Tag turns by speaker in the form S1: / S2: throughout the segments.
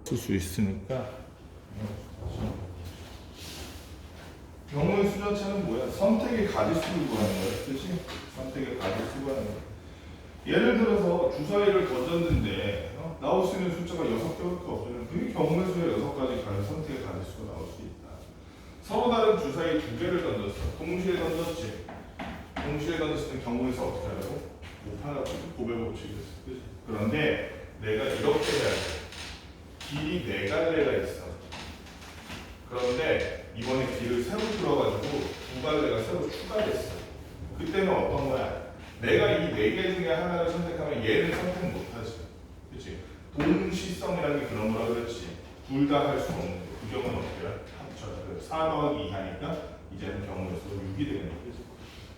S1: 쓸 수 있으니까. 경우의 수전체는 뭐야? 선택의 가지수를 구하는 거야. 그치? 선택의 가지수 구하는 거야. 예를 들어서 주사위를 던졌는데 나올 수 있는 숫자가 6개밖에 없으면 그게 경우의 수의 6가지 선택의 가지수가 나올 수 있다. 서로 다른 주사위 2개를 던졌어. 동시에 던졌지. 동시에 던졌을 때 경우의 수 어떻게 하라고? 곱하라고 곱의 법칙이었어. 그치? 그런데 내가 이렇게 해야 돼. 길이 4갈래가 있어. 그런데 이번에 길을 새로 들어가지고 2갈래가 새로 추가됐어. 그때는 어떤 거야? 내가 이 4개 중에 하나를 선택하면 얘는 선택 못하지. 그치? 동시성이라는 게 그런 거라 그랬지. 둘 다 할 수 없는 거. 그 경우는 어떻게 해? 합쳐요. 4 더하기 2 하니까 이제는 경우의 수가 6이 되는 거지.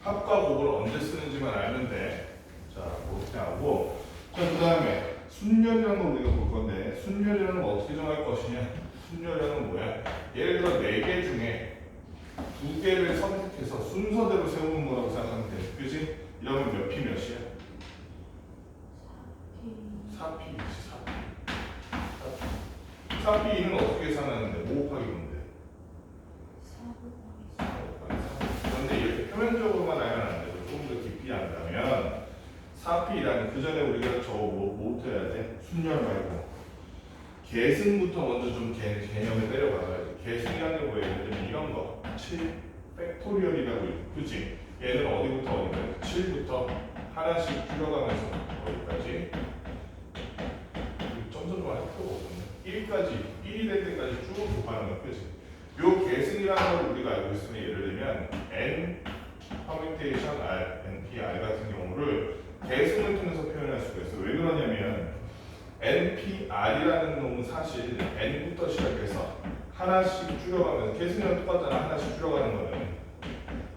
S1: 합과 곱을 언제 쓰는지만 알면 돼. 자, 그렇게 하고. 자, 그 다음에 순열이라는 걸 우리가 볼 건데, 순열이라는 걸 어떻게 정할 것이냐? 순열이라는 뭐야? 예를 들어 4개 중에 2개를 선택해서 순서대로 세우는 거라고 생각하면 돼. 그지? 이러면 몇 피 몇이야? 4피이지, 4피. 4피는 어떻게 계산하는데? 5 곱하기 뭔데? 4 곱하기 4. 그런데 이렇게 표면적으로만 알면 안 되고 조금 더 깊이 안다면 4피라는 그 전에 우리가 저거 뭐부터 해야 돼? 순열 말고 계승부터 먼저 좀 개념을 때려박아야지. 계승이라는 게 뭐예요? 예를 들면 이런 거 7 팩토리얼이라고 있고, 그치? 얘는 어디부터 어디까지? 7부터 하나씩 줄여가면서 어디까지? 점점 할 필요가 없네. 1까지, 1이 될 때까지 쭉 곱하는 거, 그치? 요 계승이라는 걸 우리가 알고 있으면 예를 들면 N 퍼뮤테이션 R, NP, R 같은 경우를 계승을 통해서 표현할 수가 있어. 왜 그러냐면 NPR이라는 놈은 사실 N부터 시작해서 하나씩 줄여가면서 계승이랑 똑같잖아. 하나씩 줄여가는 거는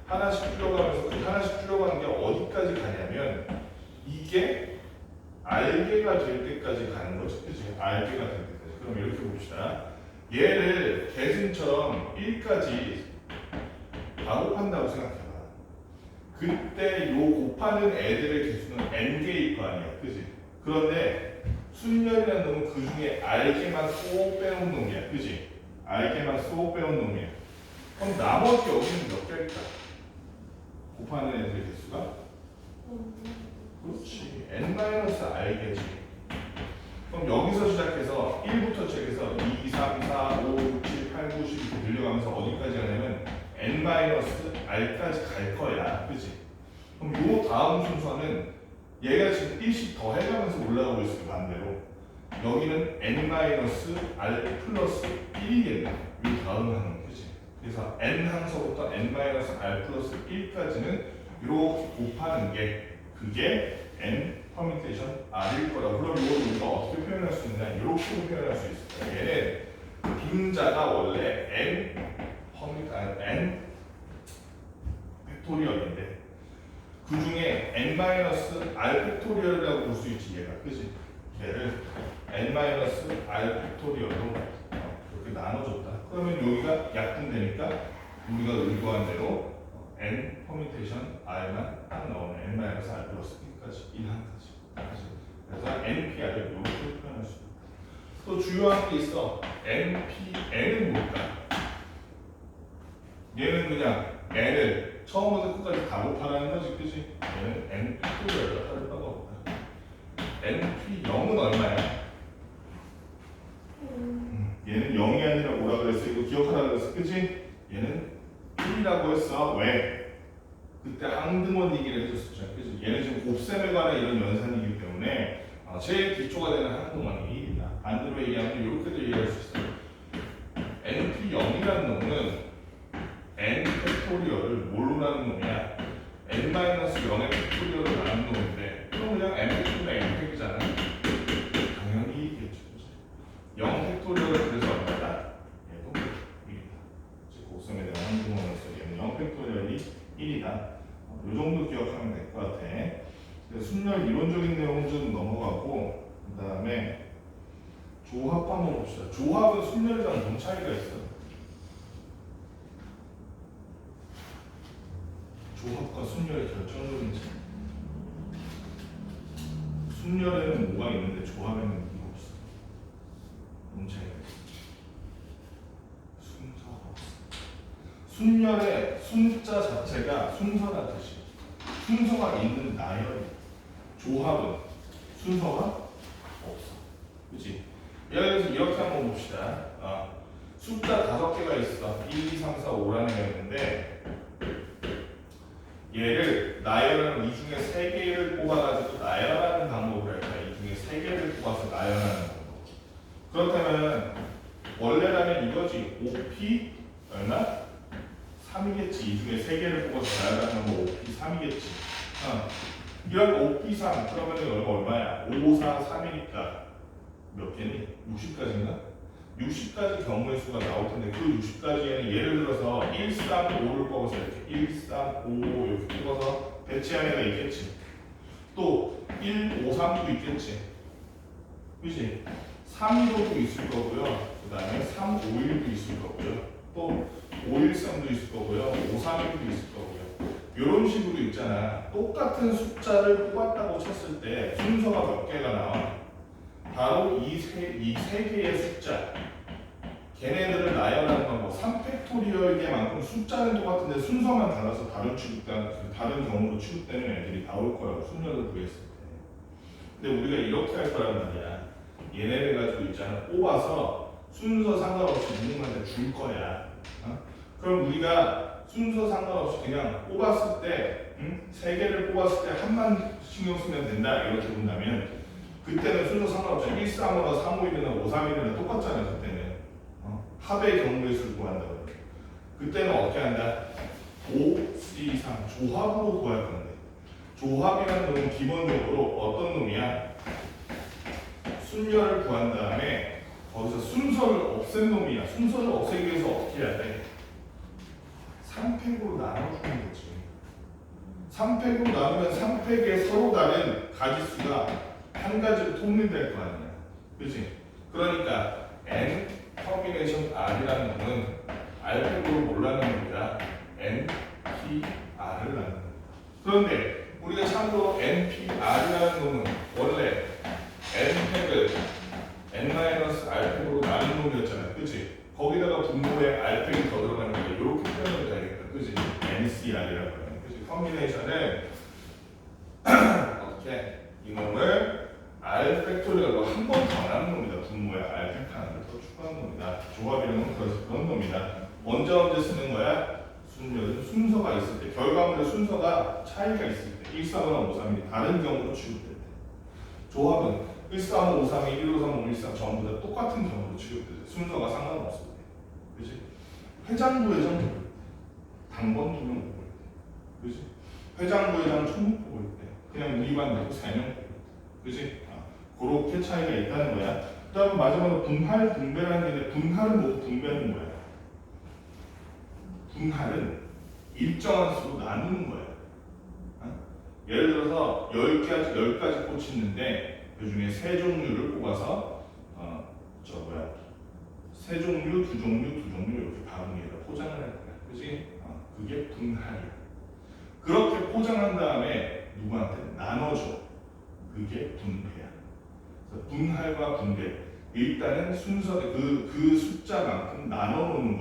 S1: 하나씩 줄여가면서 그 하나씩 줄여가는 게 어디까지 가냐면 이게 알게가 될 때까지 가는 거지. 그치? 알게가 될 때까지. 그럼 이렇게 봅시다. 얘를 계승처럼 1까지 다 곱한다고 생각해봐. 그때 요 곱하는 애들의 개수는 n개일 거 아니야. 그치? 그런데 순열이라는 놈은 그 중에 알게만 쏙 빼놓은 놈이야. 그치? 알게만 쏙 빼놓은 놈이야. 그럼 나머지 여기는 몇 개일까? 곱하는 애들의 개수가? 그렇지. n-r개지. 그럼 여기서 시작해서 1부터 시작해서 2, 3, 4, 5, 6, 7, 8, 9, 10 이렇게 늘려가면서 어디까지 가냐면 n-r까지 갈 거야. 그치? 그럼 요 다음 순서는 얘가 지금 1씩 더 해가면서 올라가고 있을 반대로 여기는 n-r 플러스 1이겠네. 요 다음 항은. 그치? 그래서 n 항서부터 n-r 플러스 1까지는 이렇게 곱하는 게 그게 n 퍼뮤테이션 r일 거라고. 그럼 이걸 우리가 어떻게 표현할 수 있냐? 이렇게 표현할 수 있을 거야. 얘는 빈자가 원래 n 팩토리얼인데 그 중에 n-r 팩토리얼이라고 볼 수 있지. 얘가. 그치? 얘를 n-r 팩토리얼로 이렇게 나눠줬다. 그러면 여기가 약분되니까 우리가 의도한 대로 n 퍼뮤테이션 r만 딱 넣으면 n-r 플러스 1까지 1항까지. 그래서 npr을 이렇게 표현할 수 있다. 또 주요한 게 있어. npn은 뭘까? 얘는 그냥 n을 처음부터 끝까지 다 곱하라는 거지. 그치? 얘는 n 팩토리얼로 다를 바가 없다. np0은 얼마야? 얘는 0이 아니라 뭐라 그랬어? 이거 기억하라 그랬어. 그치? 얘는 1이라고 했어. 왜? 그때 항등원 얘기를 해줬었죠. 그치? 얘는 지금 곱셈에 관한 이런 연산이기 때문에 제일 기초가 되는 항등원이 1이다. 반대로 얘기하면 이렇게도 얘기할 수 있어. np0이라는 놈은 n 팩토리얼을 뭘로 나눈 놈이야? n-0의 팩토리얼을 나눈 놈인데 그럼 그냥 n 팩토리얼 n 팩이잖아. 당연히 이겠죠. 0 팩토리얼을 그래서 얼마다? 얘도 1이다. 즉 곱셈에 대한 항등원에서 얘는 0 팩토리얼이 1이다. 이 정도 기억하면 될 것 같아. 순열 이론적인 내용은 좀 넘어가고 그 다음에 조합 한번 봅시다. 조합은 순열이랑 뭔 차이가 있어? 조합과 순열의 결정적인 차이. 순열에는 뭐가 있는데 조합에는 뭐가 없어? 뭔 차이? 순열의 순자 자체가 순서란 뜻이. 순서가 있는 나열. 조합은 순서가 없어. 그치? 예를 들어서 이렇게 한번 봅시다. 숫자 5개가 있어. 1, 2, 3, 4, 5라는 게 있는데 얘를 나열하는 이 중에 3개를 뽑아가지고 나열하는 방법을 할 거야. 이 중에 3개를 뽑아서 나열하는 방법. 그렇다면 원래라면 이거지. 5P 얼마? 3이겠지. 이 중에 3개를 뽑아서 나열하는 거 5P 3이겠지. 이런 5P 3 그러면 얼마야? 5, 4, 3이니까 몇 개니? 60까지인가? 60가지 경우의 수가 나올 텐데 그 60가지에는 예를 들어서 1, 3, 5를 뽑아서 이렇게 1, 3, 5 이렇게 뽑아서 배치한 애가 있겠지. 또 1, 5, 3도 있겠지. 그치? 3, 2, 5도 있을 거고요. 그 다음에 3, 5, 1도 있을 거고요. 또 5, 1, 3도 있을 거고요. 5, 3, 1도 있을 거고요. 이런 식으로 있잖아. 똑같은 숫자를 뽑았다고 쳤을 때 순서가 몇 개가 나와? 바로 이 세 개의 숫자. 걔네들을 나열하는 방법. 3팩토리얼계만큼 숫자는 똑같은데 순서만 달라서 다른 경우로 취급되는 애들이 나올 거라고 순열을 구했을 때. 근데 우리가 이렇게 할 거란 말이야. 얘네를 가지고 있잖아. 뽑아서 순서 상관없이 누군가한테 줄 거야. 그럼 우리가 순서 상관없이 그냥 뽑았을 때, 3개를 뽑았을 때 한만 신경 쓰면 된다. 이렇게 본다면 그때는 순서 상관없이 1, 3이나 3, 5, 1이나 5, 3, 1이나 똑같잖아요. 그때는 합의 경우의 수를 구한다고. 그때는 어떻게 한다? 5, 3, 3 조합으로 구할 건데 조합이라는 놈은 기본적으로 어떤 놈이야? 순열을 구한 다음에 거기서 순서를 없앤 놈이야. 순서를 없애기 위해서 어떻게 해야 돼? 3팩으로 나눠주는 거지. 3팩으로 나누면 3팩에 서로 다른 가지수가 한 가지로 통일될 거 아니야. 그치? 그러니까 n 커비네이션 r이라는 놈은 r팩으로 몰라는 겁니다. n, p, r을 나누는 겁니다. 그런데 우리가 참고로 n, p, r이라는 놈은 원래 n팩을 n-r팩으로 나눈 놈이었잖아. 그치? 거기다가 분모에 r팩이 더 들어가는 거야. 이렇게 표현해도 되겠다. 그치? ncr이라고 하는. 그치? 커비네이션은 어떻게? 이 놈을 R 팩토리얼로 한 번 더 나눈 놈이다. 분모에 R 팩 하나를 더 추가한 놈이다. 조합이라는 건 그런 놈이다. 언제 쓰는 거야? 순열은 순서가 있을 때, 결과물의 순서가 차이가 있을 때, 1, 3, 5, 3이 다른 경우로 취급될 때. 조합은 1, 3, 5, 3이 1, 5, 3, 5, 1, 3 전부 다 똑같은 경우로 취급될 때, 순서가 상관없을 때. 그치? 회장, 부회장 뽑을 때, 당번 2명 뽑을 때. 그치? 회장, 부회장 총무 뽑을 때, 그냥 우리 반 내고 3명 뽑을 때. 그치? 그렇게 차이가 있다는 거야. 그 다음 마지막으로 분할, 분배라는 게 있는데 분할은 뭐고 분배는 뭐야? 분할은 일정한 수로 나누는 거야. 예를 들어서 10가지 꽃이 있는데 그 중에 3종류를 뽑아서 세 종류, 2종류, 2종류 이렇게 바구니에다 포장을 할 거야. 그치? 그게 분할이야. 그렇게 포장한 다음에 누구한테 나눠줘. 그게 분배야. 분할과 분배. 일단은 순서대 그 숫자만큼 나눠놓는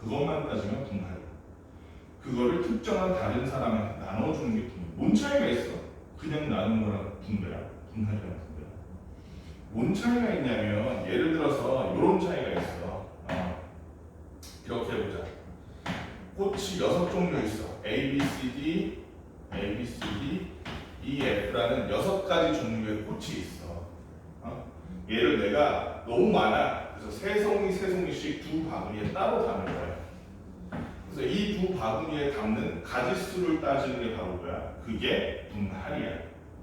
S1: 그것만 따지면 분할이야. 그거를 특정한 다른 사람한테 나눠주는 게 분배. 뭔 차이가 있어? 그냥 나누는 거랑 분배랑 분할이랑 분배랑. 뭔 차이가 있냐면 예를 들어서 이런 차이가 있어. 이렇게 해보자. 꽃이 6종류 있어. A, B, C, D, A, B, C, D, E, F라는 6가지 종류의 꽃이 있어. 얘를 내가 너무 많아. 그래서 세 송이씩 두 바구니에 따로 담을 거야. 그래서 이 두 바구니에 담는 가지수를 따지는 게 바로 뭐야? 그게 분할이야.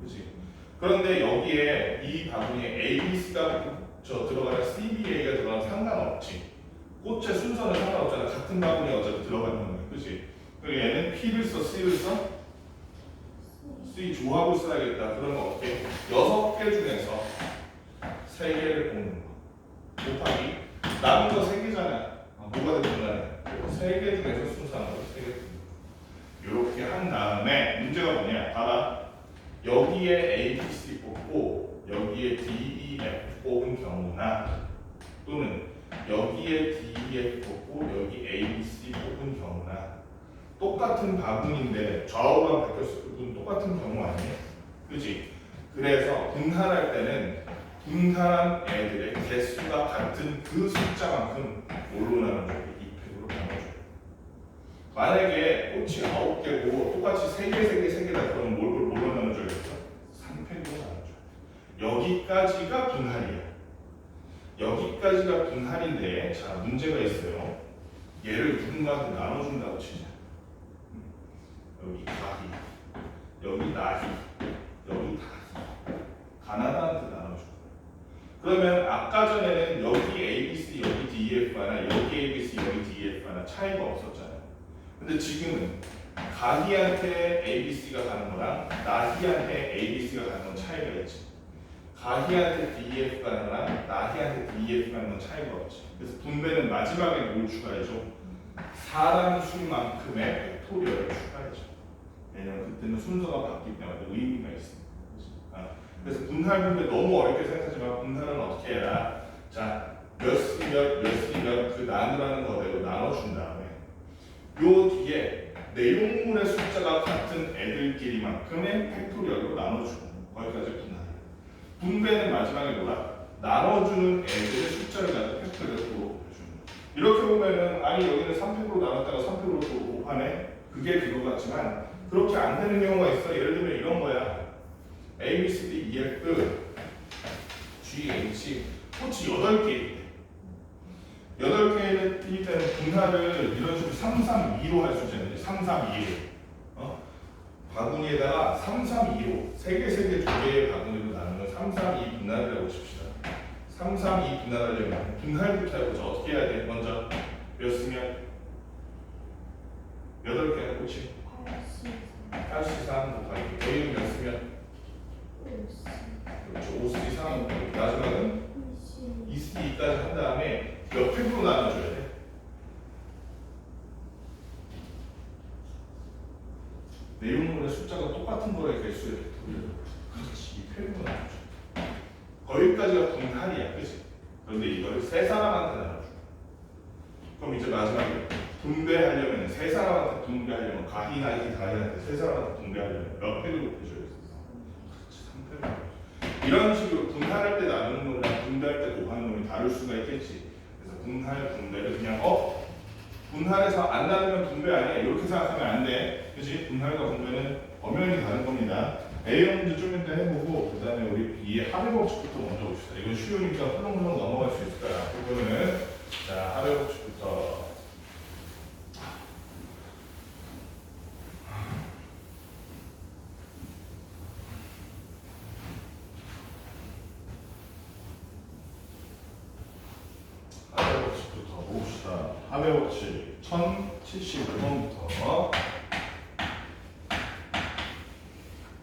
S1: 그치? 그런데 여기에 이 바구니에 A, B, C가 들어가는 CBA가 들어가는 상관없지. 꽃의 순서는 상관없잖아. 같은 바구니에 어차피 들어가는 건데. 그치? 그리고 얘는 P를 써, C를 써? C 조합을 써야겠다. 그러면 어떻게? 6개 중에서 3개를 뽑는 거. 곱하기 남은 거 3개잖아. 뭐가 되든 간에 3개 중에서 순서하는 거 3개 뽑는 거. 이렇게 한 다음에 문제가 뭐냐? 봐봐. 여기에 A, B, C 뽑고 여기에 D, E, F 뽑은 경우나 또는 여기에 DEF 뽑고 여기 ABC 뽑은 경우나 똑같은 바구니인데 좌우만 바뀌었을 뿐 똑같은 경우 아니에요? 그지? 그래서 분할할 때는 분할한 애들의 개수가 같은 그 숫자만큼 뭘로 나눠줘요? 2팩으로 나눠줘요. 만약에 꽃이 9개고 똑같이 3개 그럼 뭘로 나눠줘야겠어? 3팩으로 나눠줘요. 여기까지가 분할이에요. 여기까지가 분할인데 자 문제가 있어요. 얘를 누군가한테 나눠준다고 치자. 여기 가희, 여기 나희, 여기 다희. 가나다한테 나눠줘. 그러면 아까 전에는 여기 ABC, 여기 DEF 하나, 여기 ABC, 여기 DEF 하나 차이가 없었잖아요. 근데 지금은 가희한테 ABC가 가는 거랑 나희한테 ABC가 가는 건 차이가 있지. 가희한테 DEF 가는 거랑 나희한테 DEF 가는 건 차이가 없지. 그래서 분배는 마지막에 뭘 추가해줘? 사람 수만큼의 팩토리얼을 추가해줘. 왜냐면 그때는 순서가 바뀌기 때문에 의미가 있습니다. 그래서 분할 분배 너무 어렵게 생각하지 마. 분할은 어떻게 해라? 자, 몇 그 나누라는 거대로 나눠준 다음에 요 뒤에 내용물의 숫자가 같은 애들끼리만큼의 팩토리얼로 나눠주는 거기까지 분할이에요. 분배는 마지막에 뭐라? 나눠주는 애들의 숫자를 가지고 팩토리얼로 보여주는 거예요. 이렇게 보면은 아니 여기는 3팩으로 나눴다가 3팩으로 또 곱하네? 그게 그거 같지만 그렇게 안 되는 경우가 있어. 예를 들면 이런 거야. A, B, C, D, E, F, G, H, 코치 8개. 8개일 때는 분할을 이런 식으로 3, 3, 2로 할 수 있잖아요. 3, 3, 2로. 바구니에다가 3, 3, 2로 3개, 2개의 바구니로 나누면 3, 3, 2 분할이라고 칩시다. 3, 3, 2 분할하려면 분할부터 해보자. 어떻게 해야 돼? 먼저 몇 쓰면 8개는 코치 83 곱하기 A는 몇 쓰면 그렇죠. 5C 3 마지막은 2C까지 한 다음에 몇 팩으로 나눠줘야 돼? 내용물의 숫자가 똑같은 거에 개수의 팩토리얼 같이 2팩으로 나눠줘. 거기까지가 분할이야, 그치? 그런데 이거를 세 사람한테 나눠줘. 그럼 이제 마지막에 분배하려면 세 사람한테 분배하려면 가희, 나희, 다희한테 세 사람한테 분배하려면 몇 팩을 곱해줘야 돼? 이런 식으로 분할할 때 나누는 놈이랑 분배할 때 곱하는 놈이 다를 수가 있겠지. 그래서 분할, 분배를 그냥 분할해서 안 나누면 분배 아니야 이렇게 생각하면 안 돼. 그치? 분할과 분배는 엄연히 다른 겁니다. A형 문제 좀 이따 해보고 그 다음에 우리 B의 합의 법칙부터 먼저 봅시다. 이건 쉬우니까 훌렁훌렁 넘어갈 수 있을 거야. 그거는 자 합의 법칙부터. 합의 법칙 1075번부터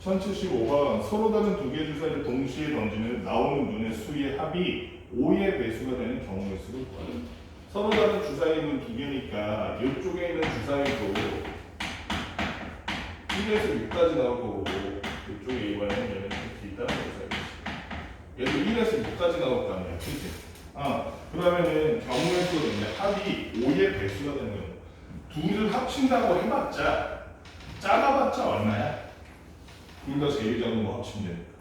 S1: 1075번 서로 다른 두 개의 주사위를 동시에 던지는 나오는 눈의 수의 합이 5의 배수가 되는 경우의 수를 구하라. 서로 다른 주사위는 두 개니까 이쪽에 있는 주사위도 1에서 6까지 나올 거고 이쪽에 이번에는 얘는 이렇게 있다는 주사위지. 얘도 1에서 6까지 나올 거 아니야. 그치? 그러면은 경우의 수는 합이 5의 배수가 되는 거예요. 둘을 합친다고 해봤자 작아봤자 얼마야? 둘 다 제일 작은 거 합치면 되니까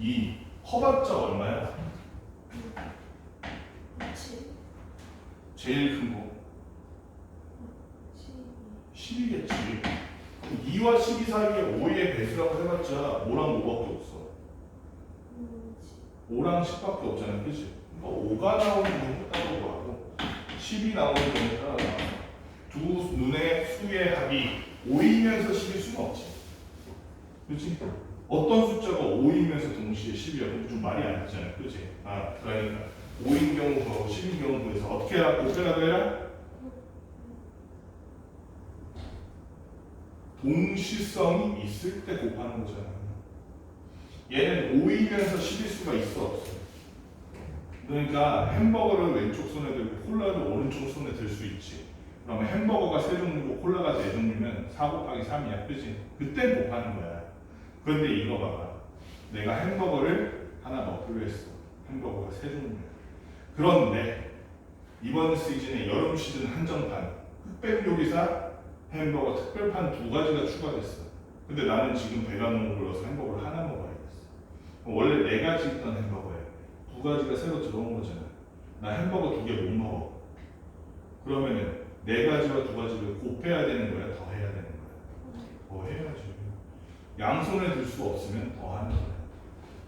S1: 2. 커봤자 얼마야? 제일 큰 거 10이겠지. 2와 12 사이에 5의 배수라고 해봤자 5랑 5밖에 없어. 5랑 10밖에 없잖아, 그치? 5가 나오는 건 따로 하고 10이 나오는 건 따로 나와. 두 눈의 수의 합이 5이면서 10일 수는 없지. 그렇지? 어떤 숫자가 5이면서 동시에 10이야? 좀 말이 안 되잖아요. 그렇지? 그러니까 5인 경우 구하고 10인 경우 구해서 어떻게 해라? 곱해라고 해라? 동시성이 있을 때 곱하는 거잖아. 얘는 5이면서 10일 수가 있어 없어? 그러니까 햄버거를 왼쪽 손에 들고 콜라를 오른쪽 손에 들 수 있지. 그러면 햄버거가 3종류고 콜라가 4종류면 4 곱하기 3이야. 그치? 그때 곱하는 거야. 그런데 이거 봐봐. 내가 햄버거를 하나 먹기로 했어. 햄버거가 3종류야. 그런데 이번 시즌에 여름 시즌 한정판 흑백 요리사 햄버거 특별판 2가지가 추가됐어. 근데 나는 지금 배가 너무 불러서 햄버거를 하나 먹어야겠어. 원래 4가지 있던 햄버거야. 2가지가 새로 들어온 거잖아. 나 햄버거 2개 못 먹어. 그러면은 4가지와 2가지를 곱해야 되는 거야? 더 해야 되는 거야? 더 해야지. 양손에 들 수 없으면 더 하는 거야.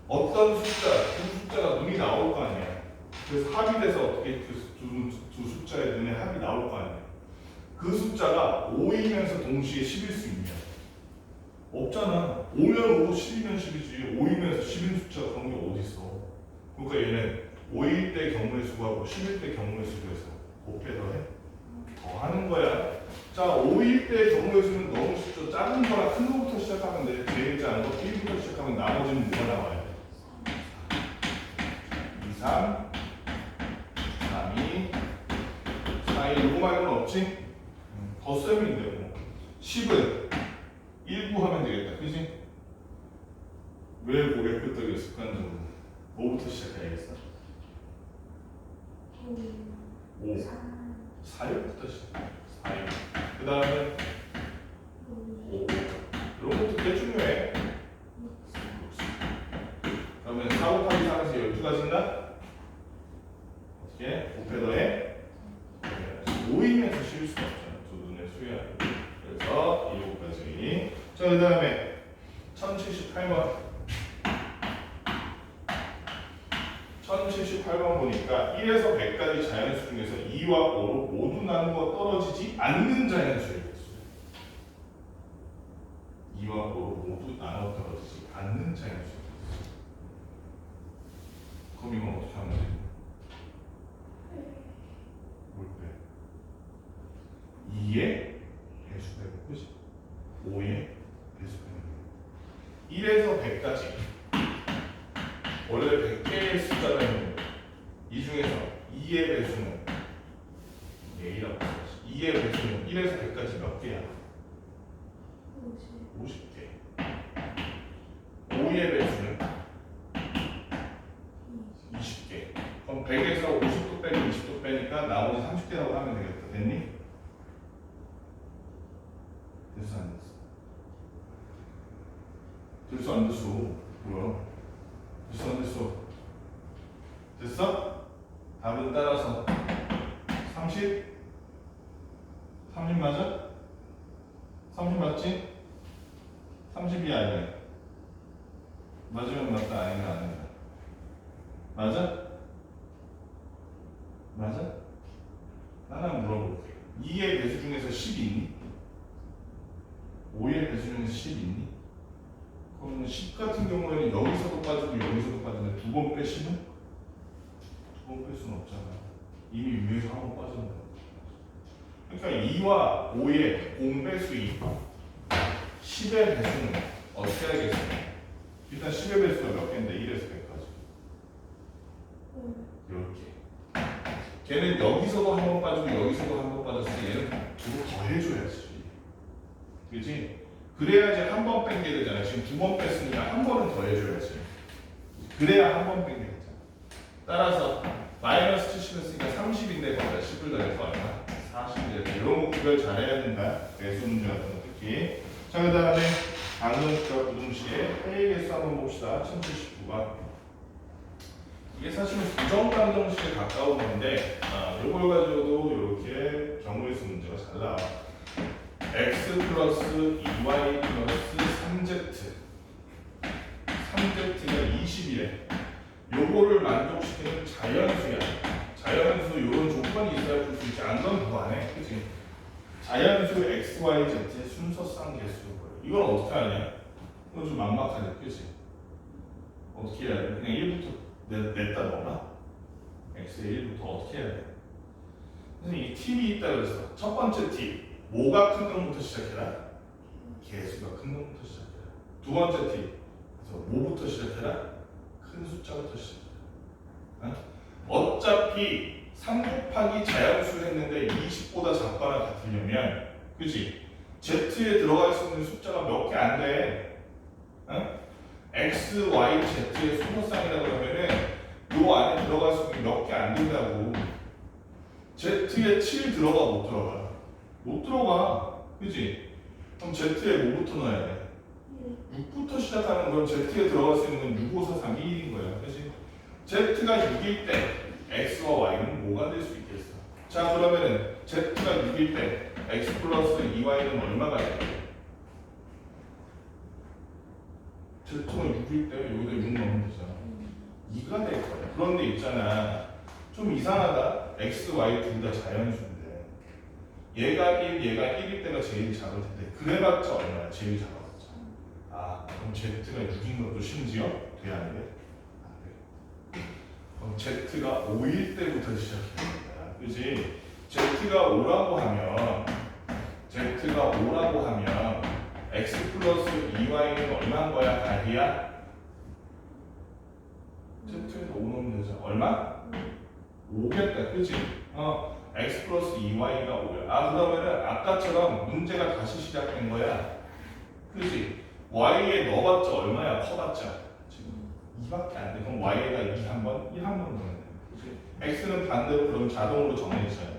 S1: 어떤 숫자, 두 숫자가 눈이 나올 거 아니야. 그래서 합의돼서 어떻게 두 숫자의 눈에 합이 나올 거 아니야. 그 숫자가 5이면서 동시에 10일 수 있냐? 없잖아. 5면 5, 10이면 10이지. 5이면서 10인 숫자가 그런 게 어디 있어? 그러니까 얘는 5일 때 경우의 수하고 10일 때 경우의 수에서 곱해 더해 더 하는 거야. 자, 5일 때 경우의 수는 너무 쉽죠. 작은 거나 큰 거부터 시작하면 돼. 제일 작은 거 1부터 시작하면 나머지는 뭐가 나와요? 2, 3, 3, 2, 4, 1. 이거 말고는 없지? 덧셈인데 뭐. 10은 1, 9 하면 되겠다. 그지? 왜 고개 끄덕여 습관적으로? 뭐부터 시작해야겠어? 5. 4일부터 시작해. 4일. 그 다음에 5. 이런 것도 꽤 중요해. 그러면 4 곱하기 4에서 12가지인가? 어떻게? 곱해 더해? 5이면서 쉴 수가 없잖아. 두 눈의 수야. 그래서 7가지. 자, 그 다음에 1078번. 1078번 보니까 1에서 100까지 자연수 중에서 2와 5로 모두 나누어 떨어지지 않는 자연수의 개수. 2와 5로 모두 나누어 떨어지지 않는 자연수의 개수. 그럼 이건 어떻게 하면 돼? 뭘 빼? 2의 배수 빼고, 그치? 5의 배수 빼고. 1에서 100까지. 원래 100개의 숫자라는 이 중에서 2의 배수는 A라고 써야지. 2의 배수는 1에서 100까지 몇 개야? 50개. 5의 배수는 20개. 그럼 100에서 50도 빼고 20도 빼니까 나머지 30개라고 하면 되겠다. 됐니? 됐어 안 됐어? 됐어 안 됐어? 뭐야? 됐어 안 됐어? 됐어? 답은 따라서 30? 30 맞아? 30 맞지? 30이 아니야. 맞으면 맞다 아니면 아니다. 맞아? 맞아? 하나 물어볼게. 2의 배수 중에서 10이 있니? 5의 배수 중에서 10이 있니? 그러면 10 같은 경우에는 여기서도 빠지고 여기서도 빠지는데 2번 빼시면? 2번 뺄 수는 없잖아. 이미 위에서 한 번 빠졌는 거야. 그러니까 2와 5의 공배수인 10의 배수는 어떻게 하겠습니까? 일단 10의 배수가 몇 개인데 1에서 100까지 10개. 걔는 여기서도 한 번 빠지고 여기서도 한 번 빠졌으니 얘는 두고 더 해줘야지. 그치? 그래야지 한 번 뺀 게 되잖아. 지금 2번 뺐으니까 한 번은 더 해줘야지. 그래야 한 번 뺀 게 되잖아. 따라서 마이너스 70을 쓰니까 30인데 거기다 10을 더해서 얼마? 40이 되죠. 이런 거 구별 잘해야 된다. 배수 문제 같은 거 특히. 자, 그 다음에 방정식과 부등식의 회의 개수 한번 봅시다. 1079번. 이게 사실은 부정 방정식에 가까운 건데 요걸 가지고도 이렇게 경우의 수 문제가 잘 나와. x 플러스 2y 플러스 3z 3z가 20이래. 요거를 만족시키는 자연수야. 자연수 요런 조건이 있어야 줄 수 있지. 안 그러면 그거 안 해. 그치? 자연수 x, y, z의 순서상 개수. 이건 어떻게 하냐? 이건 좀 막막하네. 그치? 어떻게 해야 돼? 그냥 1부터 냈다 넣어라? x의 1부터 어떻게 해야 돼? 선생님 이 팁이 있다 그랬어. 첫 번째 팁. 뭐가 큰 놈부터 시작해라? 개수가 큰 놈부터 시작해라. 두 번째 팁. 그래서 뭐부터 시작해라? 큰 숫자부터 시작해라. 어차피 3 곱하기 자연수 했는데 20보다 작거나 같으려면, 그치? z에 들어갈 수 있는 숫자가 몇 개 안 돼. x, y, z의 순서상이라고 하면은 요 안에 들어갈 수 있는 몇 개 안 된다고. Z에 7 들어가 못 들어가? 못 들어가. 그지? 그럼 Z에 뭐부터 넣어야 돼? 6부터 시작하는 건 Z에 들어갈 수 있는 건 6, 5, 4, 3, 2, 1인 거야. 그지? Z가 6일 때 X와 Y는 뭐가 될 수 있겠어? 자, 그러면은 Z가 6일 때 X 플러스 2Y는 얼마가 돼? Z가 6일 때 여기다 6 넣으면 되잖아. 2가 될 거야. 그런데 있잖아. 좀 이상하다. X, Y 둘 다 자연수인데 얘가 1, 얘가 1일 때가 제일 작을 텐데 그래봤자 얼마야? 제일 작았죠. 아, 그럼 Z가 6인 것도 심지어 돼야 안 돼? 안 돼. 그럼 Z가 5일 때부터 시작해야 된다. 그지? Z가 5라고 하면 X 플러스 2Y는 얼마인 거야? 다이야? Z에서 5 넣으면 되잖아. 얼마? 5겠다. 그치? X 플러스 2Y가 5야. 아, 그러면은 아까처럼 문제가 다시 시작된 거야. 그치? Y에 넣어봤자 얼마야? 커봤자. 지금 2밖에 안 돼. 그럼 Y에다 2 한 번, 1 한 번 넣으면 돼. 그치? X는 반대로 그럼 자동으로 정해지잖아.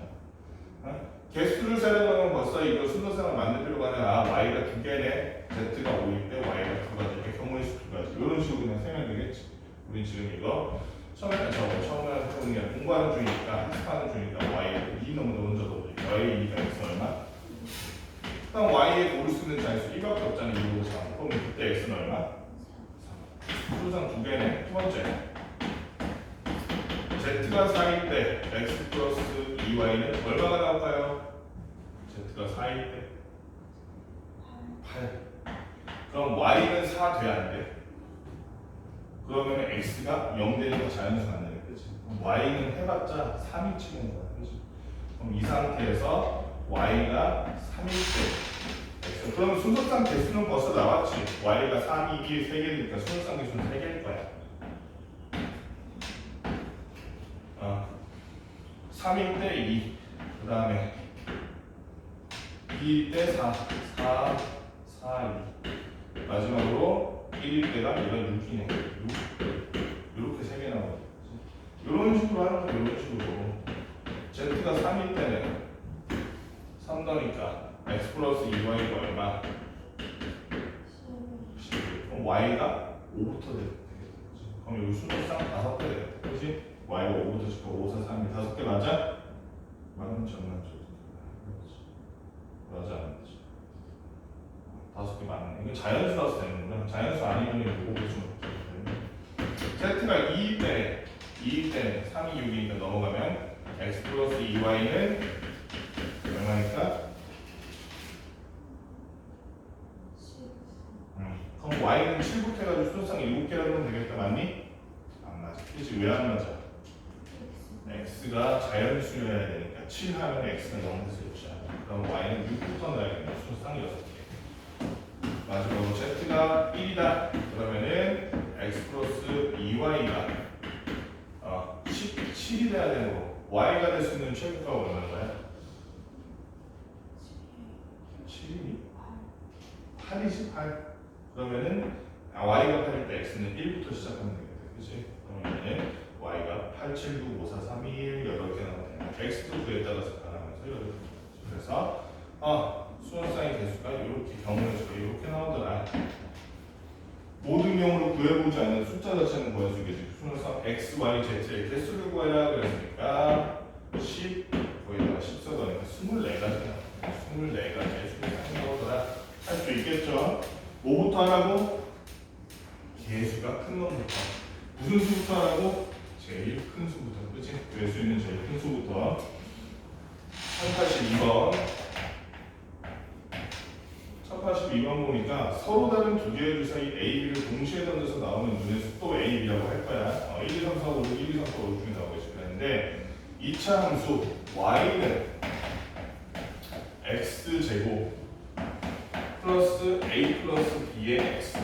S1: 개수를 세려면 벌써 이거 순서상을 만들 필요가 아니라 Y가 2개네. Z가 5일 때 Y가 2가지. 이렇게 경우의 수 2가지. 이런 식으로 그냥 세면 되겠지. 우리 지금 이거 처음에 해보는 게 공부하는 중이니까 학습하는 중이니까 Y에 2 먼저 넣어볼게요. Y에 2가 X 얼마? 그럼 Y에 고를 수 있는 자릿수 1밖에 없잖아. 2, 5, 3. 그럼 그때 X는 얼마? 3. 수상 2개네. 두 번째 Z가 4일 때 X 플러스 2Y는 얼마가 나올까요? Z가 4일 때 8. 그럼 Y는 4 돼야 안 돼? 그러면 X가 0 되는 거 자연수 안 되네. 그치? 그럼 Y는 해봤자 3이 치는 거야. 그치? 그럼 이 상태에서 Y가 3일 때 X. 그럼 순서상 개수는 벌써 나왔지. Y가 3, 2, 1, 3개니까 순서상 개수는 3개일 거야. 3일 때 2, 그 다음에 2일 때 4, 4, 4, 2. 마지막으로 1일 때가 얘가 6이네. 6. 이렇게 3개 나오죠. 이런 식으로 하는 거, 이런 식으로. Z가 3일 때는 3 더니까 X 플러스 2Y가 얼마? 11. 그럼 Y가 5부터 되겠지. 그럼 여기 순서상 5개 되겠다. 그렇지? Y가 5부터 10, 5, 4, 3, 2, 5개 맞아? 맞는지 안 맞지? 맞아, 안 맞지? 5개 맞네. 이거 자연수라서 되는구나. 자연수 아니면 이거 보고 좀 Z가 2일 때 3이 6이니까 넘어가면 X 플러스 2Y는 얼마니까? 그럼 Y는 7부터 해가지고 순서상 7개라 그러면 되겠다. 맞니? 안 맞아. 그치? 왜 안 맞아? X가 자연수여야 되니까 7 하면 X가 0에서 6이야. 그럼 Y는 6부터 넣어야겠네. 순서상 6개. 마지막으로 Z가 1이다. 그러면은 X 플러스 2Y가 17이 돼야 되는 거. Y가 될 수 있는 최고가 얼마인 거야? 7이니? 8이지? 8. 그러면은 Y가 8일 때 X는 1부터 시작하면 되겠다. 그치? 그러면은 Y가 8, 7, 9, 5, 4, 3, 2, 1 8개 나오네. X도 그에 따라서 변하면서 8개. 그래서 수원상의 개수가 이렇게 경우의 수가 이렇게 나오더라. 모든 경우를 구해보지 않는 숫자 자체는 보여주겠지. 수능상 x, y, z의 개수를 구해라 그랬으니까 10, 거기다가 10 써더니까 24가지나 24가지의 수능상이 나오더라. 할 수 있겠죠? 뭐부터 하라고? 개수가 큰 놈부터. 무슨 수부터 하라고? 제일 큰 수부터. 그치? 구할 수 있는 제일 큰 수부터. 1082번 1082번 보니까 서로 다른 두 개의 주 사이 A, B를 동시에 던져서 나오는 눈의 속도 A, B라고 할 거야. 1, 2, 3, 4, 5, 6, 1, 2, 3, 4, 5, 6 중에 나오겠지. 그랬는데 2차 함수 Y는 X제곱 플러스 A 플러스 B의 X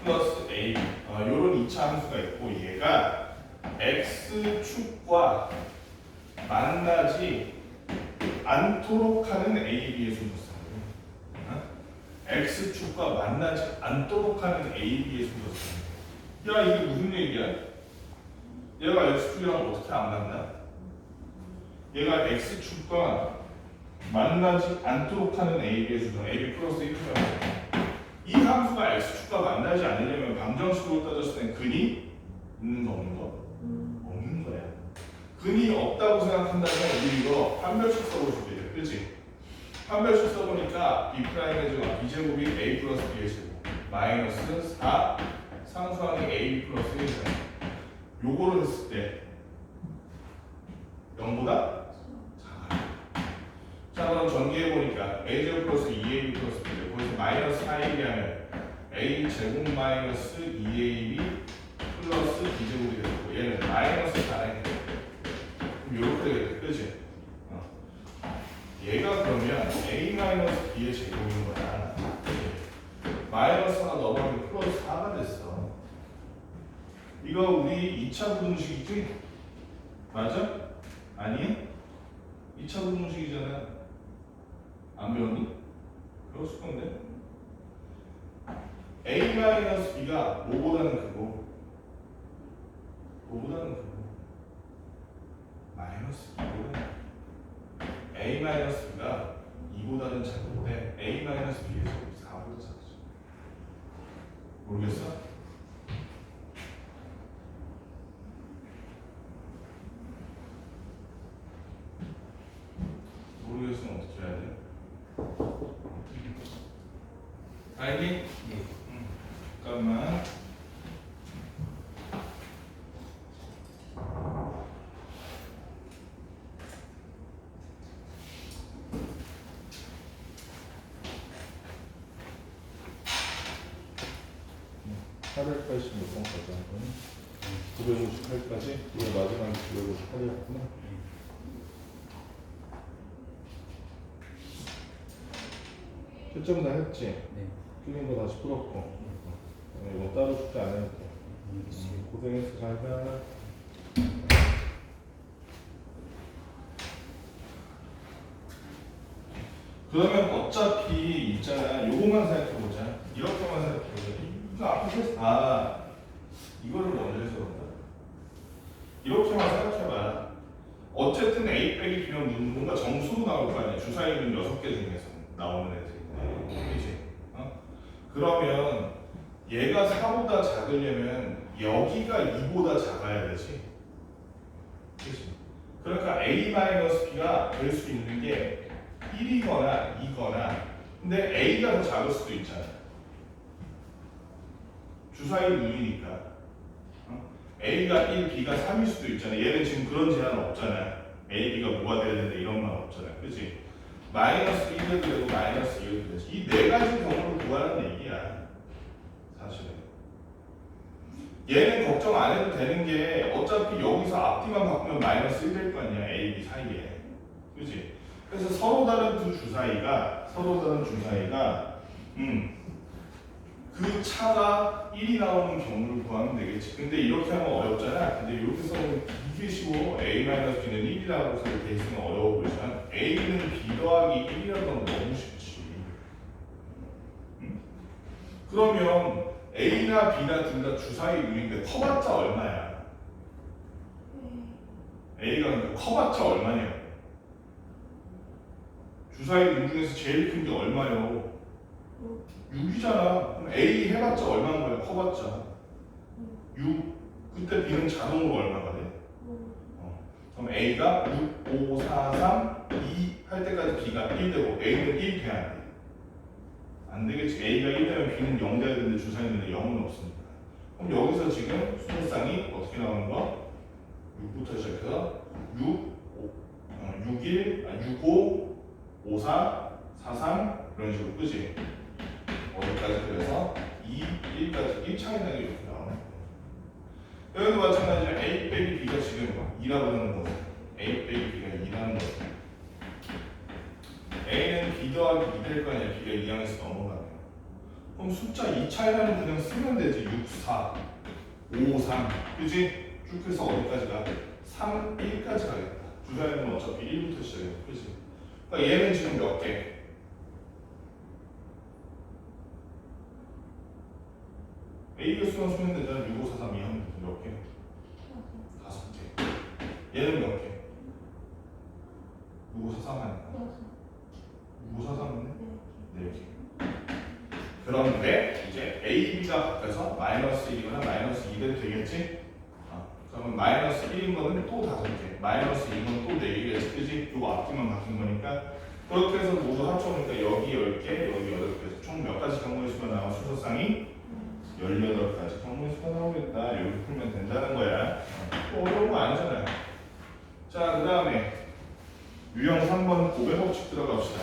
S1: 플러스 A 요런 2차 함수가 있고 얘가 X축과 만나지 않도록 하는 A, B의 순서상 X축과 만나지 않도록 하는 A, B의 순서상. 야 이게 무슨 얘기야? 얘가 X축이랑 어떻게 안 만나? 얘가 x축과 만나지 않도록 하는 AB의 수는 AB 플러스 1이라고. 이 함수가 x축과 만나지 않으려면 방정식으로 따졌을 땐 근이 있는 거 없는 거? 없는 거야. 근이 없다고 생각한다면 우리 이거 판별식 써볼 수 있대. 그치? 판별식 써보니까 B'의 B제곱이 A 플러스 B의 제곱 마이너스 4 상수항이 A 플러스 1이잖아. 요거를 했을 때 0보다 작아요. 자 그럼 전개해보니까 A제곱 플러스 2AB 플러스 B제곱 거기서 마이너스 4AB 하면 A제곱 마이너스 2AB 플러스 B제곱이 되고 얘는 마이너스 4네. 그럼 요렇게 되겠다. 그치? 얘가 그러면 A-B의 제곱인 거야. 마이너스가 넘어가면 플러스 4가 됐어. 이거 우리 2차 부등식이지? 맞아? 아니? 2차 부등식이잖아. 안 배웠니? 배웠을 건데. A-B가 뭐보다는 크고 뭐보다는 크고 마이너스 2보다는 A-B가 2보다는 작은데 A-B의 제곱이 4보다 작죠. 모르겠어? 모르겠으면 어떻게 해야 돼? 알니? 네. 잠깐만. 몇 번까지 한 거니? 958까지? 이거 마지막에 958이었구나. 채점 다 했지?
S2: 네.
S1: 틀린 거 다시 풀었고. 이거 따로 숙제 안 해도 돼. 고생했어. 잘 가. 그러면 어차피 있잖아. 요거만 생각해보자. 이렇게만 생각해보자. 이거 앞에서 이거를 먼저 해서 그런다. 이렇게만 생각해봐. 어쨌든 A 빼기 B면 뭔가 정수로 나올 거 아니야. 주사위 있는 6개 중에서 나오는 애들인데. 그치? 그러면 얘가 4보다 작으려면 여기가 2보다 작아야 되지. 그치? 그러니까 A-B가 될 수 있는 게 1이거나 2거나 근데 A가 더 작을 수도 있잖아. 주사위 눈이니까. A가 1, B가 3일 수도 있잖아. 얘는 지금 그런 제한 없잖아. A, B가 뭐가 돼야 되는데 이런 말 없잖아. 그치? 마이너스 1도 되고 마이너스 2도 되지. 이 네 가지 경우를 구하는 얘기야. 사실은. 얘는 걱정 안 해도 되는 게 어차피 여기서 앞뒤만 바꾸면 마이너스 1 될 거 아니야. A, B 사이에. 그치? 그래서 서로 다른 두 주사위가 그 차가 1이 나오는 경우를 구하면 되겠지. 근데 이렇게 하면 어렵잖아. 근데 이렇게 써보면 이게 쉬워. A-B는 1이라고 돼 있으면 어려워 보이지만 A는 B 더하기 1이라고 하면 너무 쉽지. 그러면 A나 B나 둘 다 주사위 눈인데 커봤자 얼마야? A가 근데 커봤자 얼마냐? 주사위 눈 중에서 제일 큰 게 얼마요? 6이잖아. 그럼 A 해봤자 얼마인 거야? 커봤자 6. 그때 B는 자동으로 얼마가 돼? 그럼 A가 6, 5, 4, 3, 2 할 때까지 B가 1 되고 A는 1 돼야 돼. 안 되겠지. A가 1 되면 B는 0 돼야 되는데 주사위는 0은 없으니까. 그럼 여기서 지금 수능상이 어떻게 나오는 거? 6부터 시작해서 6, 5, 5, 4, 4, 3 이런 식으로 그지? 어디까지 그래서 2, 1까지 1창이라는 게 이렇게 나오네. 여기도 마찬가지로 A 빼기 B가 지금 2라고 하는 거죠. A 빼기 B가 2라는 거죠. A는 B 더하기 2 될 거 아니야. B가 2항에서 넘어가면. 그럼 숫자 2 차이라는 그냥 쓰면 되지. 6, 4, 5, 3 그지? 쭉 해서 어디까지 가? 3, 1까지 가겠다. 주사위는 어차피 1부터 시작해. 그지? 그러니까 얘는 지금 몇 개? A가 수만 쓰면 되잖아. 6, 5, 4, 3, 2 하면 몇 개? 5개. 얘는 몇 개? 543하니까 543은 네 개. 그런데 이제 A, B가 바뀌어서 마이너스 1이거나 마이너스 2대도 되겠지? 그러면 마이너스 1인 거는 또 5개, 마이너스 2인 건 또 4개겠지, 그지? 요거 앞뒤만 바뀐 거니까 그렇게 해서 모두 합쳐보니까 여기 10개, 여기 8개, 총 몇 가지 경우의 수가 나와? 수소쌍이 18가지 경우의 수가 나오겠다. 이렇게 풀면 된다는 거야. 어려운 거 아니잖아요. 자, 그 다음에 유형 3번 곱의 법칙 들어갑시다.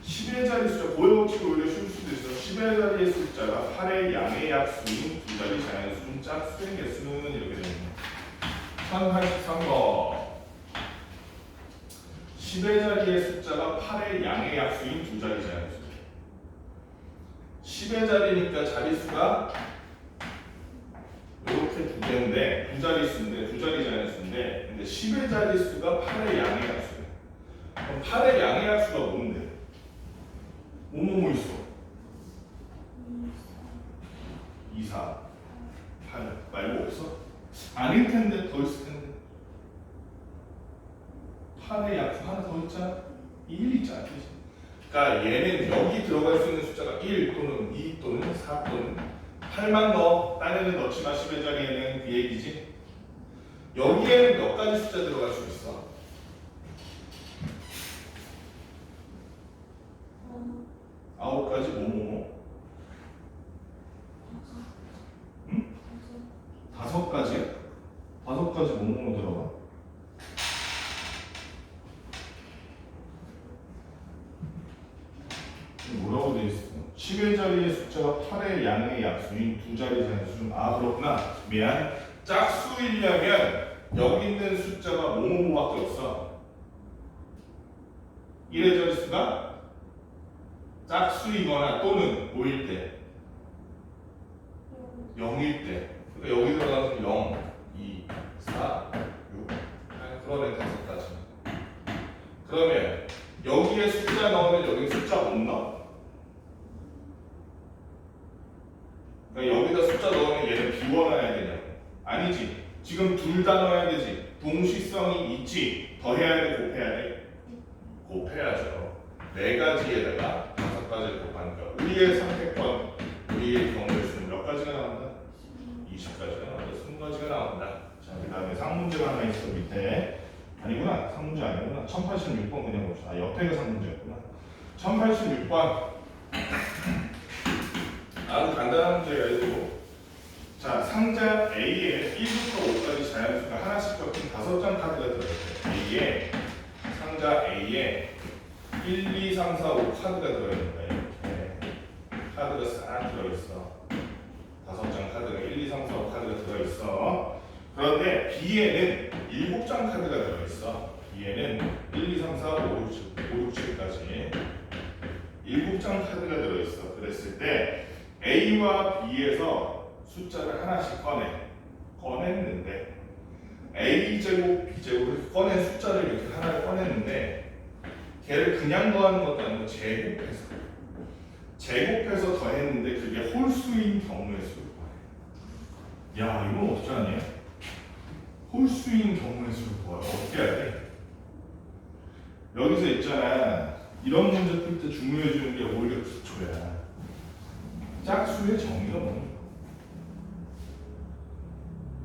S1: 10의 자리 숫자, 곱의 법칙을 오히려 쉬울 수도 있어. 10의 자리의 숫자가 8의 양의 약수인 두 자리 자연수인 짝수의 개수는 이렇게 됩니다. 1083번 10의 자리의 숫자가 8의 양의 약수인 두 자리 자연수. 10의 자리니까 자리수가 이렇게 두 개인데 두 자리수인데 두 자리 자연수인데 근데 10의 자리수가 8의 양의 약수예요. 그럼 8의 양의 약수가 뭔데? 뭐뭐뭐 있어? 2, 4, 8 말고 없어? 아닐 텐데 더 있을 텐데 8의 약수 하나 더 있잖아? 1 있잖아. 그러니까 얘는 여기 들어갈 수 있는 숫자가 1 또는 2 또는 4 또는 8만 넣어. 딴에는 넣지 마. 10의 자리에는 그 얘기지. 여기에는 몇 가지 숫자 들어갈 수 있어? 아홉 가지 뭐뭐뭐? 응? 5가지? 5가지 뭐뭐뭐 들어가? 뭐라고 돼 있어? 10의 자리의 숫자가 8의 양의 약수인 두 자리 자연수는 그렇구나. 미안. 짝수이려면 여기 있는 숫자가 뭐뭐뭐밖에 없어. 1의 자릿수가 짝수이거나 또는 뭐일 때? 0일 때. 그러니까 여기 들어가서 0, 2, 4, 6. 그러네 5가지. 그러면 여기에 숫자 넣으면 여기 숫자 못 넣어? 그러니까 여기다 숫자 넣으면 얘를 비워놔야 되냐고. 아니지. 지금 둘 다 넣어야 되지. 동시성이 있지. 더해야 돼, 곱해야 돼? 곱해야죠. 4가지에다가 5가지를 곱하니까 우리의 선택권, 우리의 경우의 수는 몇 가지가 나온다? 20가지가 나온다. 20가지가 나온다. 자, 그 다음에 상문제가 하나 있어 밑에. 아니구나. 상문제 아니구나. 1086번 그냥 봅시다. 옆에가 상문제였구나. 1086번. 아주 간단한 문제가 있고, 자, 상자 A에 1부터 5까지 자연수가 하나씩 겹친 5장 카드가 들어있어요. A에 상자 A에 1, 2, 3, 4, 5 카드가 들어있는 거예요. 이렇게 카드가 싹 들어있어. 5장 카드가 1, 2, 3, 4, 5 카드가 들어있어. 그런데 B에는 7장 카드가 들어있어. B에는 1, 2, 3, 4, 5, 6, 7까지 7장 카드가 들어있어. 그랬을 때 A와 B에서 숫자를 하나씩 꺼냈는데 A제곱, B제곱을 꺼낸 숫자를 이렇게 하나를 꺼냈는데 걔를 그냥 더하는 것도 아니고 제곱해서 더했는데 그게 홀수인 경우의 수를 구해. 야, 이건 어떻게 하냐? 홀수인 경우의 수를 구해. 어떻게 해야 돼? 여기서 있잖아. 이런 문제 풀 때 중요해 주는 게 오히려 기초야. 짝수의 정의가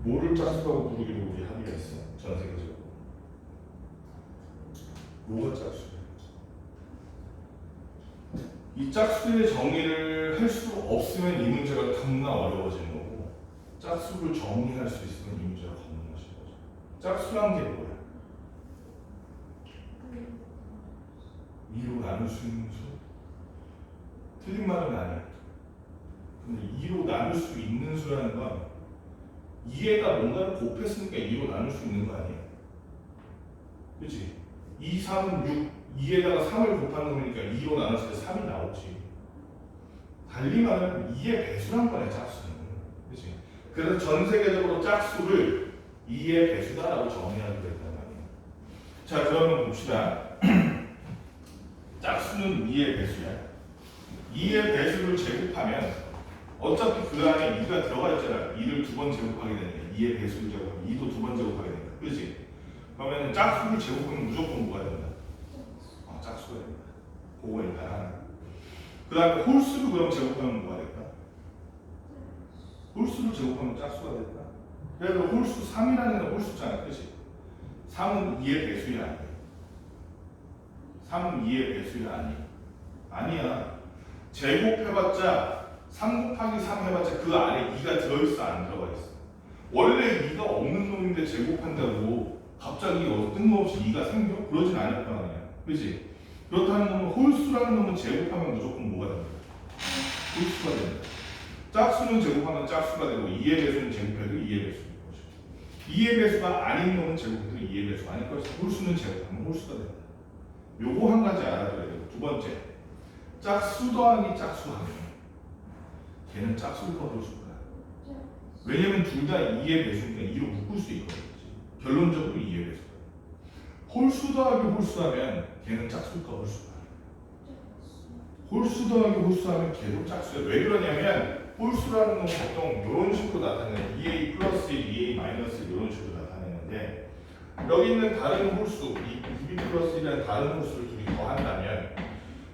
S1: 뭐를 짝수라고 부르기로 우리 합의가 있어. 전 세계적으로. 뭐가 짝수야? 이 짝수의 정의를 할 수 없으면 이 문제가 겁나 어려워지는 거고, 짝수를 정의할 수 있으면 이 문제가 겁나 쉬운 거죠. 짝수란 게 뭐야? 2로 나눌 수 있는 수? 틀린 말은 아니야. 근데 2로 나눌 수 있는 수라는 건 2에다 뭔가를 곱했으니까 2로 나눌 수 있는 거 아니야? 그치? 2, 3, 6, 2에다가 3을 곱한 놈이니까 2로 나눴을 때 3이 나오지. 달리 말하면 2의 배수란 거네, 짝수는. 그치? 그래서 전 세계적으로 짝수를 2의 배수다라고 정의하기로 했단 말이야. 자, 그러면 봅시다. 짝수는 2의 배수야. 2의 배수를 제곱하면 어차피 그 안에 2가 들어가 있잖아. 2를 2번 제곱하게 되니까 2의 배수를 제곱하면 2도 2번 제곱하게 되니까. 그렇지? 그러면 짝수를 제곱하면 무조건 뭐가 된다? 짝수가 된다. 그거 일단 하나. 그 다음에 홀수를 그럼 제곱하면 뭐가 될까? 홀수를 제곱하면 짝수가 될까? 그래도 홀수 3이라는 건 홀수잖아, 그치? 3은 2의 배수야, 아니야? 3은 2의 배수야, 아니야? 아니야. 제곱해봤자 3 곱하기 3 해봤자 그 안에 2가 들어있어, 안 들어가 있어? 원래 2가 없는 놈인데 제곱한다고 갑자기 뜬금없이 2가 생겨? 그러진 않을 거 아니야, 그치? 그렇다는 놈은 홀수라는 놈은 제곱하면 무조건 뭐가 된다? 홀수가 된다. 짝수는 제곱하면 짝수가 되고 2의 배수는 제곱해도 2의 배수인 거죠. 2의 배수가 아닌 놈은 제곱해도 2의 배수가 아닐 것이다. 홀수는 제곱하면 홀수가 된다. 요거 한 가지 알아둬야 되고, 두 번째, 짝수 더하기 짝수 하면 걔는 짝수일까 홀수일까? 왜냐면 둘 다 2의 배수니까 2로 묶을 수 있거든. 결론적으로 2의 배수. 홀수 더하기 홀수 하면 걔는 짝수일까 홀수일까? 홀수 더하기 홀수 하면 걔도 짝수야. 왜 그러냐면 홀수라는 건 보통 이런 식으로 나타내요. 2a 플러스 1, 2a 마이너스 1 이런 식으로 나타내는데 여기 있는 다른 홀수, 2b 플러스 1이라는 다른 홀수를 둘이 더한다면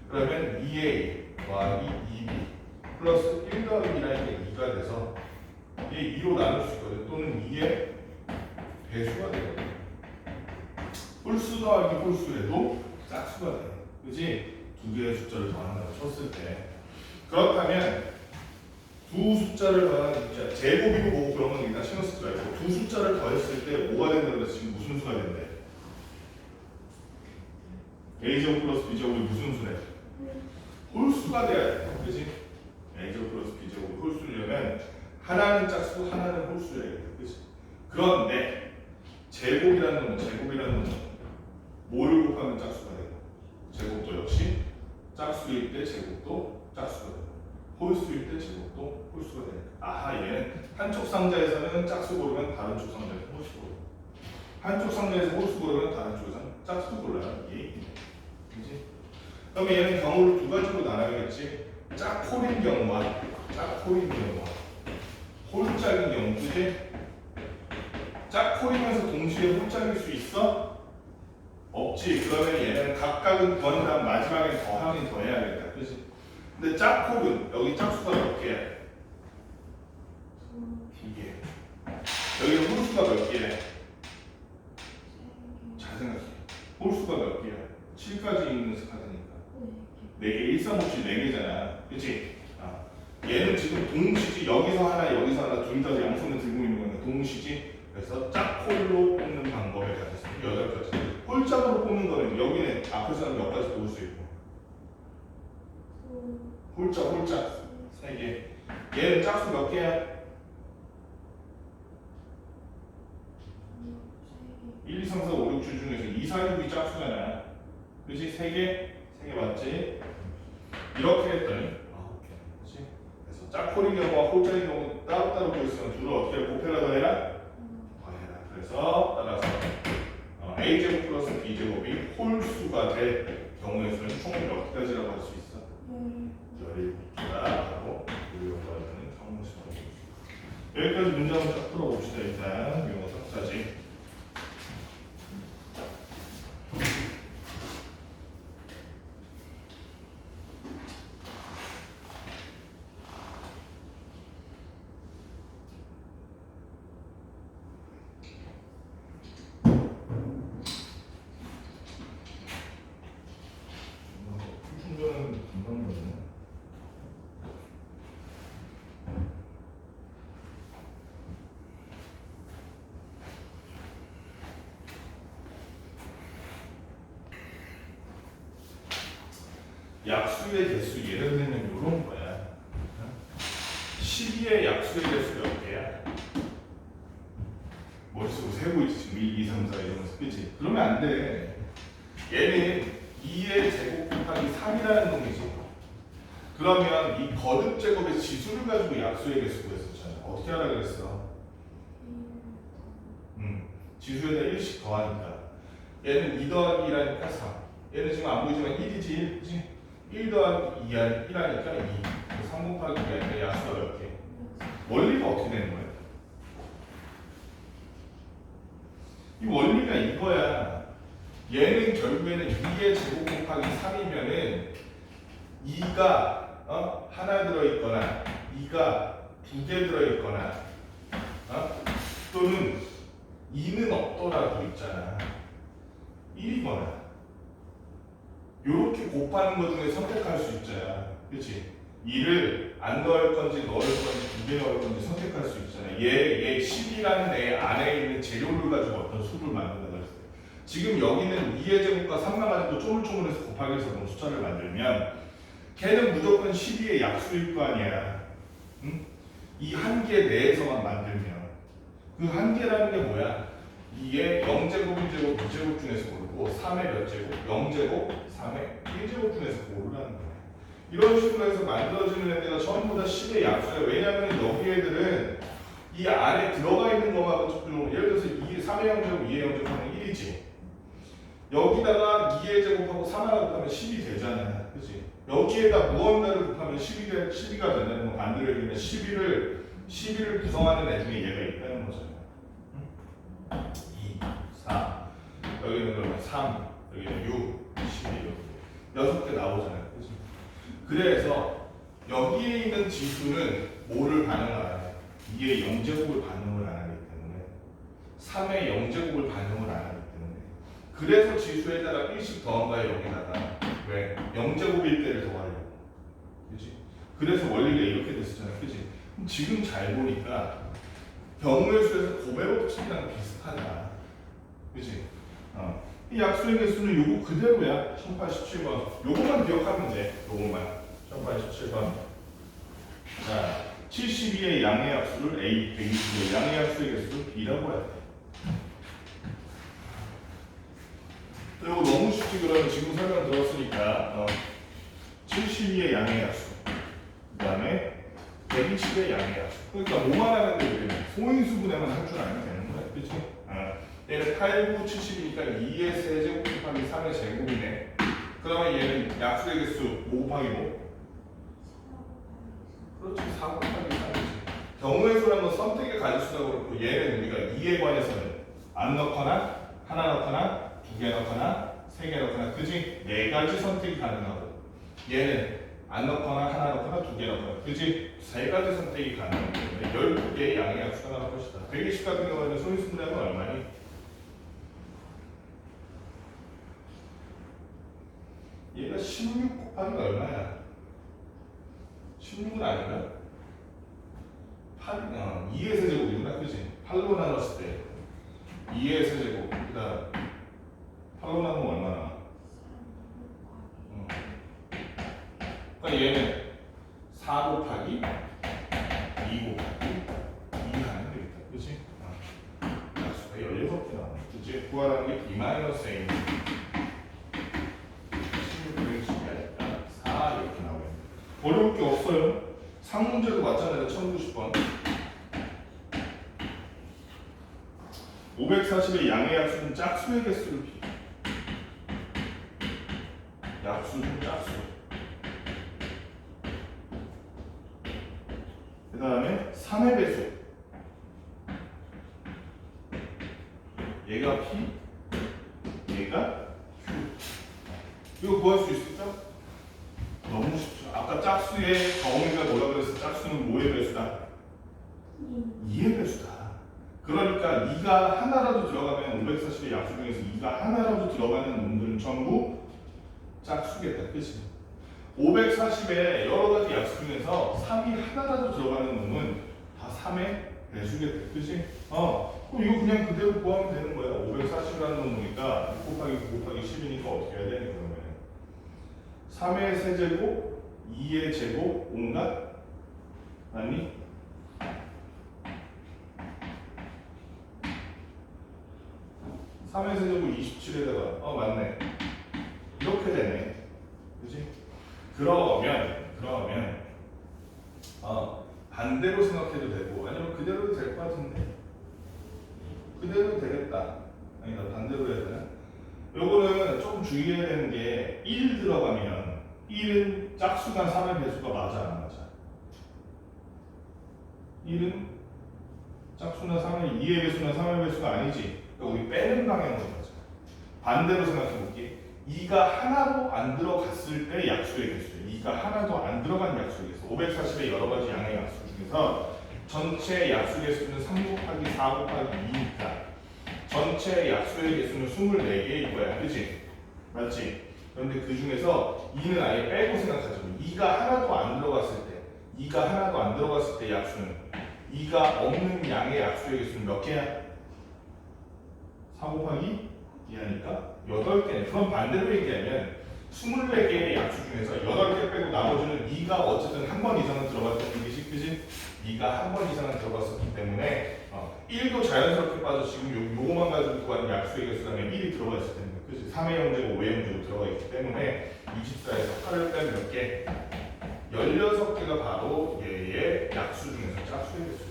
S1: 그러면 2a 더하기 2b 플러스 1 더하기 2라는 게 2가 돼서 이게 2로 나눌 수 있거든. 또는 2의 배수가 되거든. 홀수 더하기 홀수에도 짝수가 돼. 그치? 두 개의 숫자를 더한다고 쳤을 때. 그렇다면 두 숫자를 더하는 숫자, 제곱이고 뭐고 그런 건 일단 신경 쓰지 말고 두 숫자를 더했을 때 뭐가 된다고 그래서 지금 무슨 수가 된대? a제곱 플러스 b제곱이 무슨 수래? 홀수가 돼야 돼. 그치? a제곱 플러스 b제곱이 홀수려면 하나는 짝수, 하나는 홀수래야 돼. 그치? 그런데 제곱이라는 놈은 뭐를 곱하면 짝수가 되고 제곱도 역시 짝수일 때 제곱도 짝수가 되고 홀수일 때 제곱도 홀수가 되니까 아하 얘는 한쪽 상자에서는 짝수 고르면 다른 쪽 상자에서 홀수 고르고 한쪽 상자에서 홀수 고르면 다른 쪽에서는 짝수 고르라는 얘기네. 그치? 그럼 얘는 경우를 두 가지로 나눠야겠지. 짝홀인 경우와 짝홀인 경우와 홀짝인 경우. 그치? 짝홀이면서 동시에 홀짝일 수 있어? 없지. 그러면 얘는 각각은 구한 다음 마지막에 더하긴 더해야겠다. 그치? 근데 짝홀은 여기 짝수가 몇 개야? 2개. 여기는 홀수가 몇 개야? 잘 생각해. 홀수가 몇 개야? 7까지 있는 카드니까 4개. 1, 3, 5, 7 4개잖아. 그치? 얘는 지금 동시지. 여기서 하나 여기서 하나 둘 다 양손을 들고 있는 거니까 동시지. 그래서 짝홀로 뽑는 방법에 가졌어. 8가지. 홀짝으로 뽑는 거는 여기는 앞에서는 몇 가지 뽑을 수 있고 홀짝 3개. 얘는 짝수 몇 개야? 1, 2, 3, 4, 5, 6, 7 중에서 2, 4, 6이 짝수잖아. 그치? 3개? 3개 맞지? 이렇게 했더니 그치? 그래서 짝홀인 경우와 홀짝인 경우 따로따로 보였으면 둘을 어떻게 곱해라 더해라? 그래서 따라서 a제곱 플러스 b제곱이 홀수가 될 경우에서는 총 몇 가지라고 할 수 있어? 17개다 하고 우리가 구하는 경우수가 있습니다. 여기까지 문제 한번 쫙 풀어봅시다. 일단 용어 3까지. 충전은 금방 되네. 약수의 개수 예를 들면 이런 거야. 12의 약수의 개수 몇 개야? 머릿속으로 세고 있지 지금 1, 2, 3, 4 이러면서. 그치? 그러면 안 돼. 얘는 2의 제곱 곱하기 3이라는 놈이지. 그러면 이 거듭 제곱의 지수를 가지고 약수의 개수 구했었잖아. 어떻게 하라 그랬어? 지수에다 1씩 더하니까 얘는 2 더하기 2라니까 3. 얘는 지금 안 보이지만 1이지 1. 그치? 1 더하기 1하니까 2. 3 곱하기 2하니까 약수가 몇 개? 원리가 어떻게 되는 거야? 이 원리가 이거야. 얘는 결국에는 2의 제곱 곱하기 3이면은 2가 하나 들어있거나 2가 2개 들어있거나 또는 2는 없더라도 있잖아. 1이거나 요렇게 곱하는 것 중에 선택할 수 있잖아. 그치? 2를 안 넣을 건지 넣을 건지 2개 넣을 건지 선택할 수 있잖아. 얘 10이라는 애 안에 있는 재료를 가지고 어떤 수를 만든다고 했어요. 지금 여기는 2의 제곱과 3만 가지고 쪼물쪼물해서 곱하기 해서 그런 숫자를 만들면 걔는 무조건 12의 약수일 거 아니야. 응? 이 한 개 내에서만 만들면 그 한 개라는 게 뭐야? 2의 0제곱, 1제곱, 2제곱 중에서 고르고 3의 몇 제곱? 0제곱, 3의 1제곱 중에서 고르라는 거야. 이런 식으로 해서 만들어지는 애들가 전부 다 10의 약수야. 왜냐면 여기 애들은 이 안에 들어가 있는 것만 좀 예를 들어서 3의 0제곱, 2의 0제곱 하면 1이지. 여기다가 2의 제곱하고 3하나 곱하면 10이 되잖아. 그치? 여기에다 무언가를 곱하면 12가 된다는 건 반대로 얘기하면 12를 구성하는 애 중에 얘가 있다는 거잖아. 2, 4, 여기는 그러면 3, 여기는 6, 12, 6개 나오잖아요. 그치? 그래서 여기에 있는 지수는 뭐를 반응을 안 해? 2의 0제곱을 반응을 안 하기 때문에 3의 0제곱을 반응을 안 하기 때문에 그래서 지수에다가 1씩 더한 거야. 여기다가 왜? 0제곱일 때를 더하려고. 그치? 그래서 원리가 이렇게 됐었잖아. 그치? 그럼 지금 잘 보니까 경우의 수에서 고배로 치기랑 비슷하다. 그치? 이 약수의 개수는 요거 그대로야. 1087번. 요거만 기억하면 돼. 요거만. 1087번. 자, 72의 양의 약수를 A, 120의 양의 약수의 개수를 B라고 해야 돼. 이거 너무 쉽지. 그러면 지금 설명 들었으니까 72의 양의 약수, 그 다음에 120의 양의 약수. 그러니까 뭐만 하는데 우리는 소인수분해만 할 줄 알면 되는 거야. 그치? 얘는 8, 9, 70이니까 2의 세제곱 곱하기 3의 제곱이네. 그러면 얘는 약수의 개수 뭐 곱하기 뭐? 그렇지. 4 곱하기 3이지. 경우의 수라는 건 선택의 가지수라고 그렇고 얘는 우리가 2에 관해서는 안 넣거나 하나 넣거나 2개 넣거나 3개 넣거나 그지? 4가지 선택이 가능하고 얘는 안 넣거나 하나 넣거나 2개 넣거나 그지? 3가지 선택이 가능하기 때문에 12개의 양의 약수가 나올 것이다. 120 같은 경우에는 소인수분해하면 얼마니? 얘가 16 곱하기가 얼마야? 16은 아닌가? 2의 세제곱이구나. 그지? 8로 나눴을 때 2의 세제곱 그 다음 8로 나누면 얼마나? 그러니까 얘는 4 곱하기 2 곱하기 2 하면 되겠다. 그치? 약수가 16개 나오네. 그치? 구하라는 게 B-A인 16분의 10이 4 이렇게 나오겠네. 어려울 게 없어요. 상문제도 맞잖아요. 1090번. 540의 양의 약수는 짝수의 개수를 비. 약수는 짝수. 그 다음에 3의 배수. 얘가 P, 얘가 Q. 이거 구할 수 있을까? 너무 쉽죠. 아까 짝수의 정의가 뭐라 그랬어? 짝수는 뭐의 배수다? 2의 배수다. 그러니까 2가 하나라도 들어가면 540의 약수 중에서 2가 하나라도 들어가는 놈들은 전부 짝수겠다. 그치? 540의 여러 가지 약수 중에서 3이 하나라도 들어가는 놈은 다 3의 배수겠다. 그치? 그럼 이거 그냥 그대로 구하면 되는 거야. 540이라는 놈 보니까 6 곱하기 9 곱하기 10이니까 어떻게 해야 되니 그러면 3의 세제곱 2의 제곱 온갖 맞니? 3의 세제곱 27에다가 맞네. 이렇게 되네. 그치? 그러면 반대로 생각해도 되고 아니면 그대로도 될 것 같은데 그대로 되겠다. 아니다 반대로 해야 되나? 요거는 조금 주의해야 되는 게 1 들어가면 1은 짝수나 3의 배수가 맞아 안 맞아? 1은 짝수나 3의 2의 배수나 3의 배수가 아니지. 그러니까 우리 빼는 방향으로 가자. 반대로 생각해볼게. 2가 하나도 안 들어갔을 때 약수의 개수예요. 2가 하나도 안 들어간 약수의 개수. 540의 여러 가지 양의 약수 중에서 전체 약수 개수는 3 곱하기 4 곱하기 2니까 전체 약수의 개수는 24개일 거야. 그치? 맞지? 그런데 그 중에서 2는 아예 빼고 생각하자고. 2가 하나도 안 들어갔을 때 2가 하나도 안 들어갔을 때 약수는 2가 없는 양의 약수의 개수는 몇 개야? 4 곱하기 2하니까 8개네. 그럼 반대로 얘기하면 24개의 약수 중에서 8개 빼고 나머지는 2가 어쨌든 한 번 이상은 들어갔다는 얘기지, 그지? 2가 한 번 이상은 들어갔었기 때문에 1도 자연스럽게 빠져. 지금 요거만 가지고 구하는 약수의 개수라면 1이 들어가 있을 텐데, 그지? 3의 형제고 5의 형제고 들어가 있기 때문에 24에서 8을 빼면 몇 개? 16개가 바로 얘의 약수 중에서 짝수의 개수.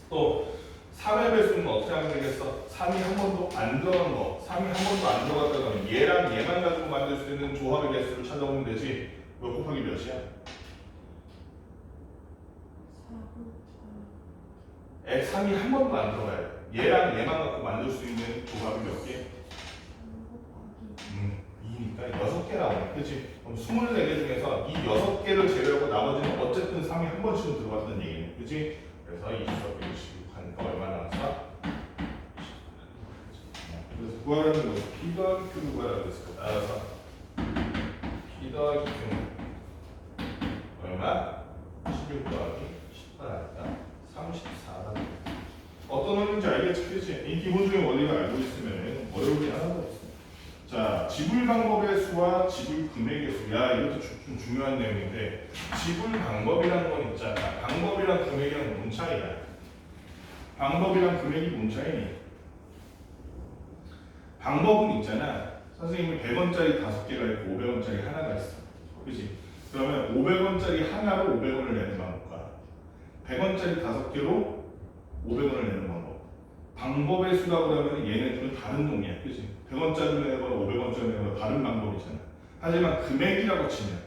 S1: 또 3의 배수는 어떻게 하면 되겠어? 3이 한 번도 안 들어간 거, 3이 한 번도 안 들어갔다고 하면 얘랑 얘만 가지고 만들 수 있는 조합의 개수를 찾아오면 되지. 몇 곱하기 몇이야? 3이 한 번도 안 들어가야 돼. 얘랑 얘만 갖고 만들 수 있는 조합이 몇 개? 2니까 6개 나오네. 그치? 그럼 24개 중에서 이 6개를 제외하고 나머지는 어쨌든 3이 한 번씩은 들어갔다는 얘기네. 그치? 그래서 24 빼기 16 하니까 얼마 나왔어? 그래서 구하라는 거 P 더하기 Q를 구하라고 했을 거 따라서 P 더하기 Q는 얼마? 16 더하기 10가 나니까 34다. 어떤 원리인지 알겠지? 그치? 이 기본적인 원리를 알고 있으면 어려울 게 하나도 없어. 자, 지불 방법의 수와 지불 금액의 수. 야, 이것도 좀 중요한 내용인데, 지불 방법이라는 건 있잖아. 방법이랑 금액이랑 뭔 차이야? 방법이랑 금액이 뭔 차이니? 방법은 있잖아. 선생님이 100원짜리 5개가 있고 500원짜리 하나가 있어. 그치? 그러면 500원짜리 하나로 500원을 내는 방법과 100원짜리 5개로 500원을 내는 방법. 방법의 수라고 하면 얘네들은 다른 동이야. 그치? 100원짜리 내는 거랑 500원짜리 내는 거랑 다른 방법이잖아. 하지만 금액이라고 치면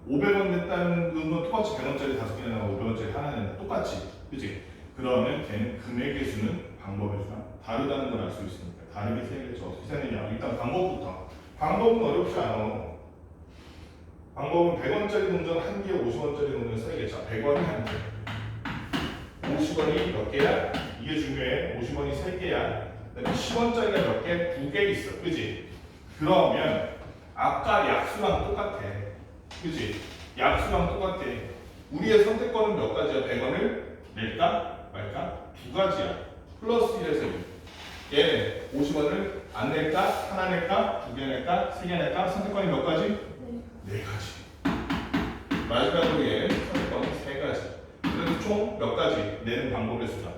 S1: 500원 냈다는 건 똑같이 100원짜리 5개 내고 500원짜리 하나 낸다. 똑같이. 그치? 그러면 걔는 금액의 수는 방법의 수랑 다르다는 걸 알 수 있으니까 다르게 세야겠죠. 어떻게 세느냐? 일단 방법부터. 방법은 어렵지 않아. 방법은 100원짜리 동전 한 개에 50원짜리 동전 써야겠죠. 100원이 한 개. 50원이 몇 개야? 이게 중요해. 50원이 3개야. 그다음에 10원짜리가 몇 개? 2개 있어. 그지? 그러면 아까 약수랑 똑같아. 그지? 약수랑 똑같아. 우리의 선택권은 몇 가지야? 100원을 낼까? 말까? 2가지야. 플러스 1에서 2. 얘는 50원을 안 낼까? 하나 낼까? 2개 낼까? 3개 낼까? 선택권이 몇 가지? 4가지. 마지막으로 얘는 선택권이 3가지. 그래서 총 몇 가지 내는 방법의 수다?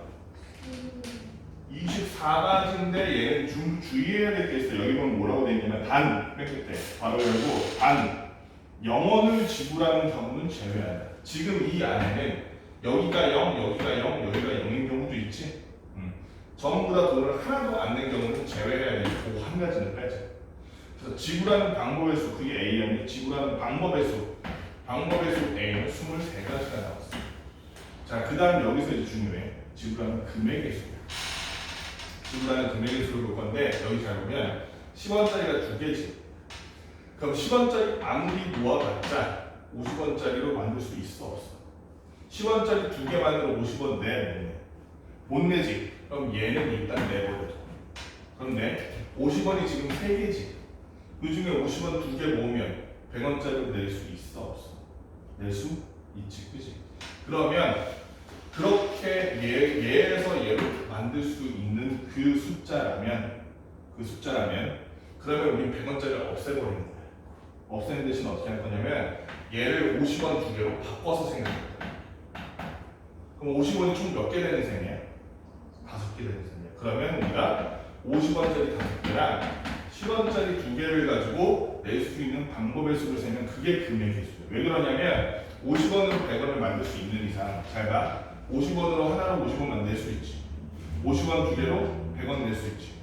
S1: 24가지인데 얘는 주의해야 될 게 있어. 여기 보면 뭐라고 되어 있냐면 단, 맨 끝에 바로 열고 단, 0원을 지불하는 경우는 제외한다. 지금 이 안에는 여기가 0, 여기가 0, 여기가 0인 경우도 있지. 전부 다 돈을 하나도 안 낸 경우는 제외해야 되고 그 한 가지는 빼자. 그래서 지불하는 방법의 수, 그게 A였는데 지불하는 방법의 수, 방법의 수 A는 23가지가 나왔어. 자, 그 다음 여기서 이제 중요해. 지불하는 금액의 수. 지불하는 금액의 수를 볼 건데 여기 잘 보면 10원짜리가 2개지. 그럼 10원짜리 아무리 모아봤자 50원짜리로 만들 수 있어 없어? 10원짜리 2개 만들어 50원 내. 못 내지. 그럼 얘는 일단 내버려둬. 그런데 50원이 지금 3개지. 그 중에 50원 2개 모으면 100원짜리로 낼 수 있어 없어? 낼 수 있지. 그지? 그러면 그렇게 얘에서 얘로 만들 수 있는 그 숫자라면 그러면 우리 100원짜리를 없애버리는 거야. 없애는 대신 어떻게 할 거냐면 얘를 50원 2개로 바꿔서 생각해. 그럼 50원이 총 몇 개 되는 셈이야? 5개 되는 셈이야. 그러면 우리가 50원짜리 5개랑 10원짜리 2개를 가지고 낼 수 있는 방법의 수를 세면 그게 금액의 수예요. 왜 그러냐면 50원으로 100원을 만들 수 있는 이상 잘 봐. 50원으로 하나로 50원만 낼 수 있지. 50원 2개로 100원 낼 수 있지.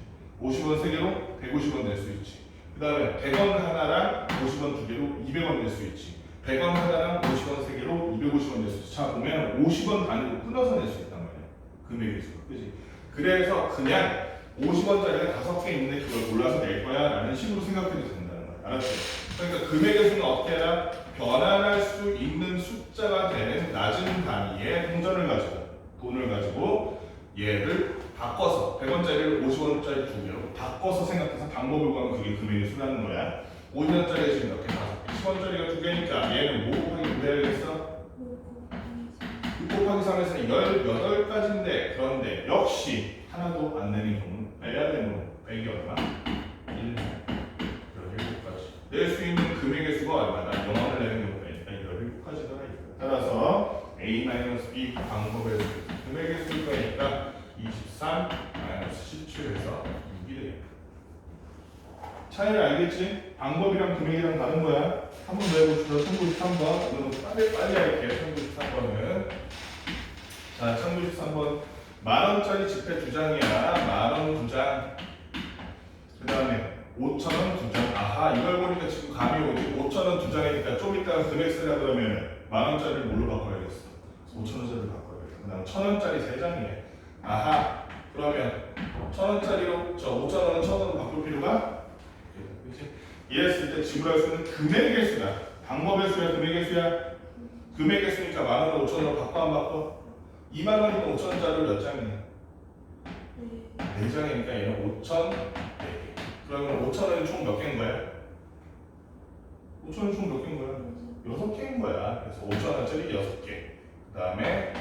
S1: 50원 3개로 150원 낼 수 있지. 그 다음에 100원 하나랑 50원 2개로 200원 낼 수 있지. 100원 하나랑 50원 3개로 250원 낼 수 있지. 자, 보면 50원 단위로 끊어서 낼 수 있단 말이야. 금액의 수가. 그지? 그래서 그냥 50원짜리가 5개 있는데 그걸 골라서 낼 거야 라는 식으로 생각해도 된다는 거야. 알았지? 그러니까 금액의 수는 어떻게 해라? 변환할 수 있는 숫자가 되는 낮은 단위의 동전을 가지고 돈을 가지고 얘를 바꿔서 100원짜리를 50원짜리 2개로 바꿔서 생각해서 방법을 구하면 그게 금액의 수라는 거야. 50원짜리가 지금 몇 개? 10원짜리가 2개니까 얘는 뭐 곱하기 뭐 해야겠어? 6 곱하기 3에서 18가지인데 그런데 역시 하나도 안 되는 경우는 빼야 되는 거 100이 얼마? 1, 17가지 낼 수 있는 금액의 수가 얼마나? 0원을 내는 경우가 있으니까 17가지가 있다. 따라서 A-B 방법의 수 금액의 수일 거니까 23 17에서 6이 되겠다. 차이를 알겠지? 방법이랑 금액이랑 다른 거야. 한 번 더 해봅시다. 1093번. 이거는 빨리 할게요. 1093번은. 자, 1093번. 만원짜리 지폐 2장이야. 만원 2장. 그 다음에 5천원 2장. 아하, 이걸 보니까 지금 감이 오지. 5천원 2장이니까 좀 이따가 금액 쓰려 그러면 만원짜리를 뭘로 바꿔야겠어? 5천원짜리를 바꿔야겠어. 그 다음 1,000원짜리 3장이에요. 아하, 그러면 1,000원짜리로 저 5천원은 1,000원으로 바꿀 필요가? 그렇지? 이랬을 때 지불할 수는 금액의 수야. 방법의 수야, 금액의 수야? 금액의 수니까 만원을 5천원으로 바꿔 안 바꿔? 2만원이면 5천원짜리로 몇 장이야? 4장이니까 얘는 5천 4개. 그러면 5천원이 총 몇 개인 거야? 5천원이 총 몇 개인 거야? 6개인 거야. 그래서 5천원짜리 6개. 그 다음에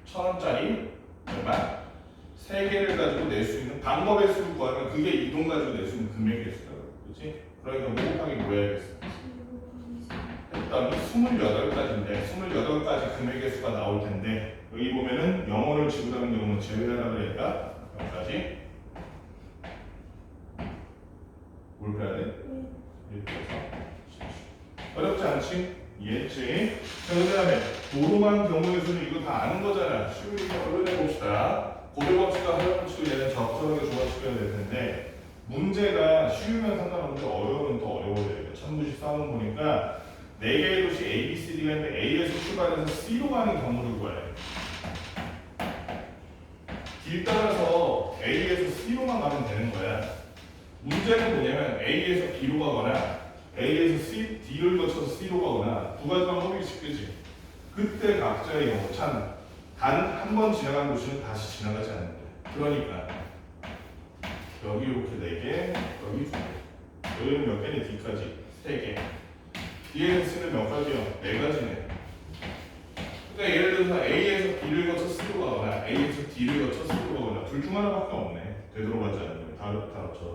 S1: 1,000원짜리 얼마? 3개를 가지고 낼 수 있는 방법의 수를 구하면 그게 이 돈 가지고 낼 수 있는 금액의 수다. 그렇지? 그러니까 뭐 곱하기 뭐 해야겠어? 했더니 28가지인데 28가지 금액의 수가 나올 텐데 여기 보면은 0원을 지불하는 경우는 제외하라고 그러니까 여기까지 뭘 그래야 돼? 이렇게 해서 어렵지 않지? 이해했지? 자, 그 다음에 도로만 경우의 수는 이거 다 아는 거잖아. 쉬우니까 얼른 해봅시다. 고백법칙과 활용법칙을 얘는 적절하게 조합시켜야 될 텐데 문제가 쉬우면 상관없는데 어려우면 더 어려워야 돼요. 1094번 보니까 4개의 도시 A, B, C, D가 있는데 A에서 출발해서 C로 가는 경우를 구해야 돼. 길 따라서 A에서 C로만 가면 되는 거야. 문제는 뭐냐면 A에서 B로 가거나 A에서 C, D를 거쳐서 C로 가거나 두 가지 방법이 있지, 그지? 그때 각자의 경우 참 단 한 번 지나간 도시는 다시 지나가지 않는 거야. 그러니까 여기 이렇게 4개, 여기 2개. 여기는 몇 개니? D까지 3개. D에서 C는 몇 가지요? 4가지네. 그러니까 예를 들어서 A에서 B를 거쳐 C로 가거나 A에서 D를 거쳐 C로 가거나 둘 중 하나밖에 없네. 되돌아가지 않는 거야.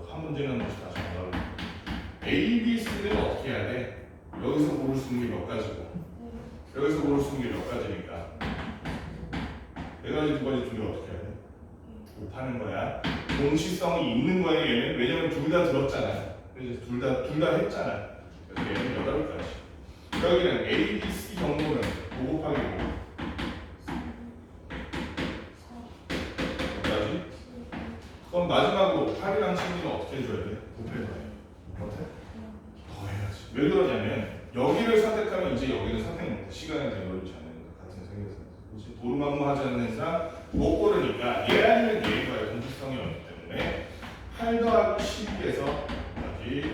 S1: 한 문제는 다시 나가고. A, B, C는 어떻게 해야 돼? 여기서 고를 수 있는 게 몇 가지고 여기서 고를 수 있는 게 몇 가지니까 4가지 2가지 중에 어떻게 해야 돼? 곱하는 거야. 동시성이 있는 거야 얘는. 왜냐면 둘 다 들었잖아. 둘 다 했잖아. 그래서 얘는 8가지. 여기는 A, B, C 정도는 5 곱하기 5 몇 가지? 그럼 마지막으로 8이랑 16은 어떻게 해줘야 돼? 곱해줘야 돼. 어때? 더 해야지. 왜 그러냐면 여기를 선택하면 이제 여기를 선택 못해. 시간이 되어버리지 않는 거 같은 생각에서. 그렇지? 도루망무 하지 않는 이상 못 고르니까 얘 아니면 얘과의 동시성이 없기 때문에 8 더하기 12에서 여기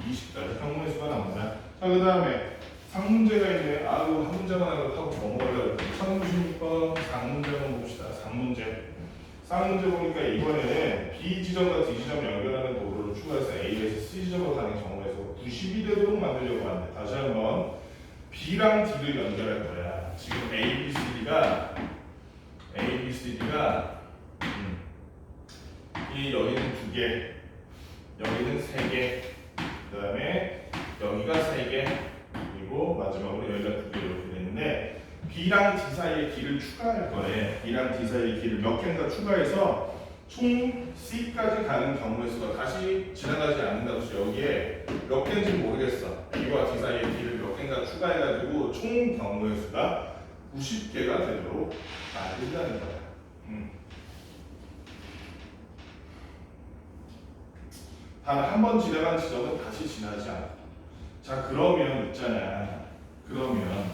S1: 20까지 평문의 수가 나옵니다. 자, 그 다음에 상문제가 있네. 아유, 한 문제만 하고 넘어가려고. 1096번 상문제 한번 봅시다. 상문제. 쌍문제 보니까 이번에는 B 지점과 D 지점 연결하는 도로를 추가해서 A에서 C 지점으로 가는 경우에서 90이 되도록 만들려고 하는데 다시 한번 B랑 D를 연결할 거야. 지금 A, B, C, D가 이 여기는 2개, 여기는 3개, 그 다음에 여기가 3개, 그리고 마지막으로 여기가 2개 이렇게 되는데 B랑 D 사이에 길을 추가할 거래. B랑 D 사이에 길을 몇 개인가 추가해서 총 C까지 가는 경우의 수가 다시 지나가지 않는다고 해서 여기에 몇 개인지 모르겠어. B와 D 사이에 길을 몇 개인가 추가해가지고 총 경우의 수가 90개가 되도록 만든다는 거야. 단 한 번 지나간 지점은 다시 지나지 않아. 자, 그러면 있잖아. 그러면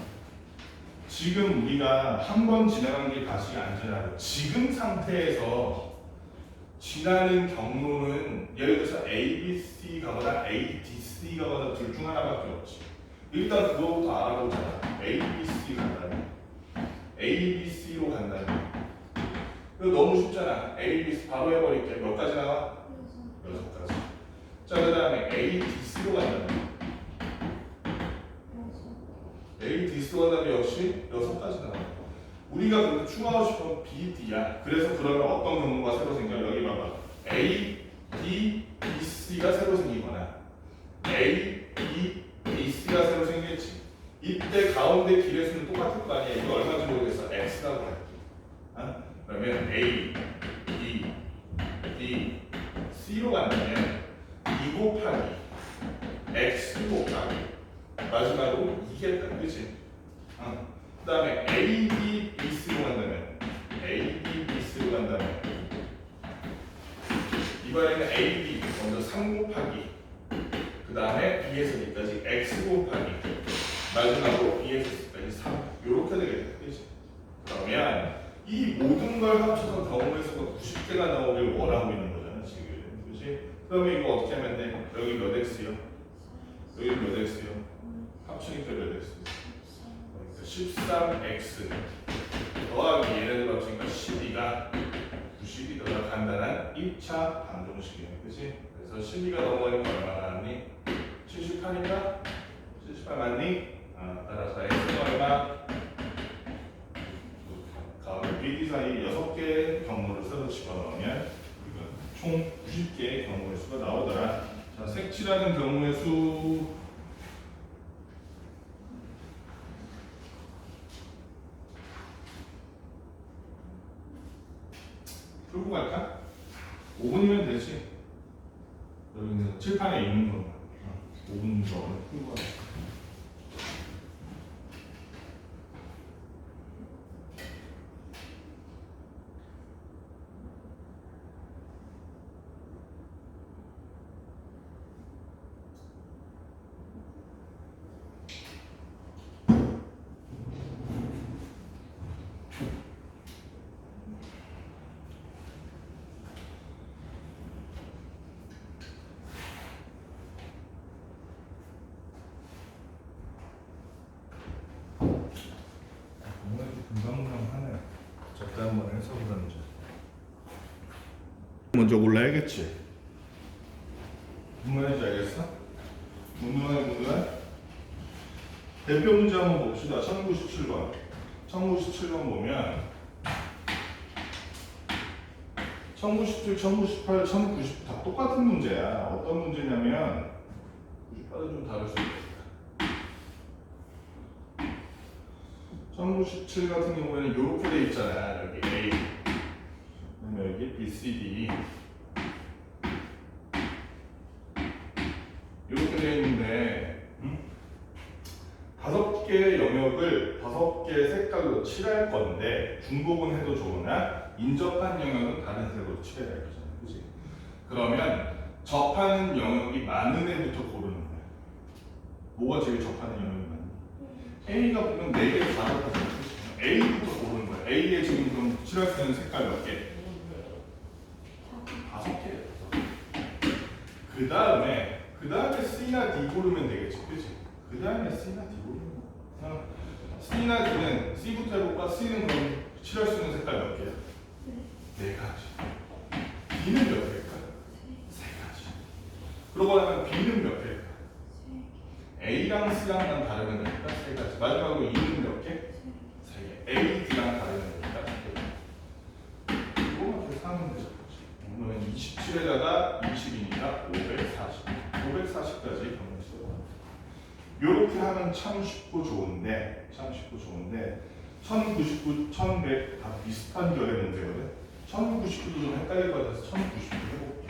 S1: 지금 우리가 한 번 지나간 게 다시 안 지나고 지금 상태에서 지나는 경로는 예를 들어서 A, B, C 가거나 A, D, C 가거나 둘 중 하나밖에 없지. 일단 그거부터 알아보잖아. A, B, C 간다면 A, B, C로 간다면 이거 너무 쉽잖아. A, B, C 바로 해버릴게. 몇 가지 나와? 6가지. 자, 그 다음에 A, D, C로 간다면 A, D, C로 간다면 역시 6가지 나와. 우리가 그렇게 추가하고 싶은 B, D야. 그래서 그러면 어떤 경로가 새로 생겨? 여기 봐봐. A, D, B, C가 새로 생기거나 A, D, B, C가 새로 생겼지. 이때 가운데 길의 수는 똑같을 거 아니야. 이거 얼마인지 모르겠어. X라고 할게. 어? 그러면 A, D, B, C로 간다면 2 곱하기 X 곱하기 마지막으로 2겠다. 그치? 그 다음에 A, B, B, C로 간다면 A, B, B, C로 간다면 이번에는 A, B 먼저 3 곱하기 그 다음에 B에서 B까지 X 곱하기 마지막으로 B에서 C까지 3 이렇게 되겠다. 그치? 그러면 이 모든 걸 합쳐서 경우의 수가 90개가 나오길 원하고 있는 거잖아 지금. 그치? 그러면 이거 어떻게 하면 돼? 여기 몇 X요? 여기 몇 X요? 합치니까 몇 X? 13x 더하기 얘네들 합치니까 12가 90이 더 간단한 1차 방정식이에요. 그치? 그래서 12가 넘어가니까 얼마나 맞니? 78인가? 78 맞니? 따라서 x가 얼마? 가운데 BD 사이 6개의 경로를 써서 집어넣으면 총 90개의 경우의 수가 나오더라. 자, 색칠하는 경우의 수 풀고 갈까? 5분이면 되지. 여기는 칠판에 있는 거 5분 정도 풀고 갈까? 금방금방 하네. 적다 한번 해서 그런지. 먼저 골라야겠지. 무슨 말인지 알겠어? 문제 대표 문제 한번 봅시다. 1097번. 1097번 보면 1097, 1098, 1090 다 똑같은 문제야. 어떤 문제냐면 98은 좀 다를 수 있겠다. 1097 같은 경우에는 이렇게 돼 있잖아. 여기 A, 그다음에 여기 B, C, D 이렇게 돼 있는데 5개의 영역을 5개의 색깔로 칠할 건데 중복은 해도 좋으나 인접한 영역은 다른 색으로 칠해야 될 거잖아. 그치? 그러면 접하는 영역이 많은 애부터 고르는 거야. 뭐가 제일 접하는 영역이 많니? A가 보면 4개 다 접하잖아. A부터 고르는 거야. A에 지금 그럼 칠할 수 있는 색깔 몇 개? 5개. 그 다음에 C나 D 고르면 되겠지. 그치? 그 다음에 C나 D 고르면 C나 D는 C부터 해볼까? C는 그럼 칠할 수 있는 색깔 몇 개야? 4가지. D는 몇 개일까? 3가지. 그러고 나면 B는 몇 개일까? A랑 C랑만 다르면 되니까 3가지. 마지막으로 E는 몇 개? 3개. A, D랑 다르면 되니까 3개. 이거만 계산하면 되죠. 그러면 27에다가 20이니까 540까지 경우의 수가 나옵니다. 이렇게 하면 참 쉽고 좋은데 1099, 1100 다 비슷한 결의 문제거든. 1099도 좀 헷갈릴 것 같아서 1099 해볼게.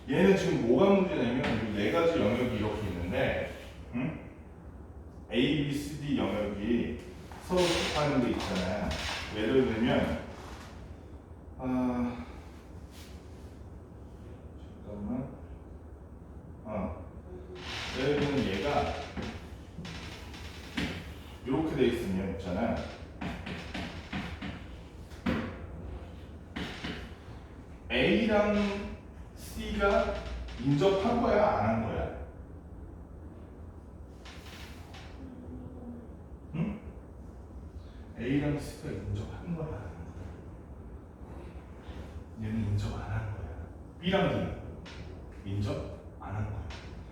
S1: 얘는 지금 뭐가 문제냐면 이 4가지 영역이 이렇게 있는데 A, B, C, D 영역이 서로 접하는 게 있잖아요. 예를 들면 잠깐만. 예를 들면 얘가 이렇게 돼 있으면 있잖아. A랑 C가 인접한 거야, 안 한 거야? 응? A랑 C가 인접한 거야, 안 한 거야? 얘는 인접 안 한 거야. B랑 D는 인접 안 한 거야.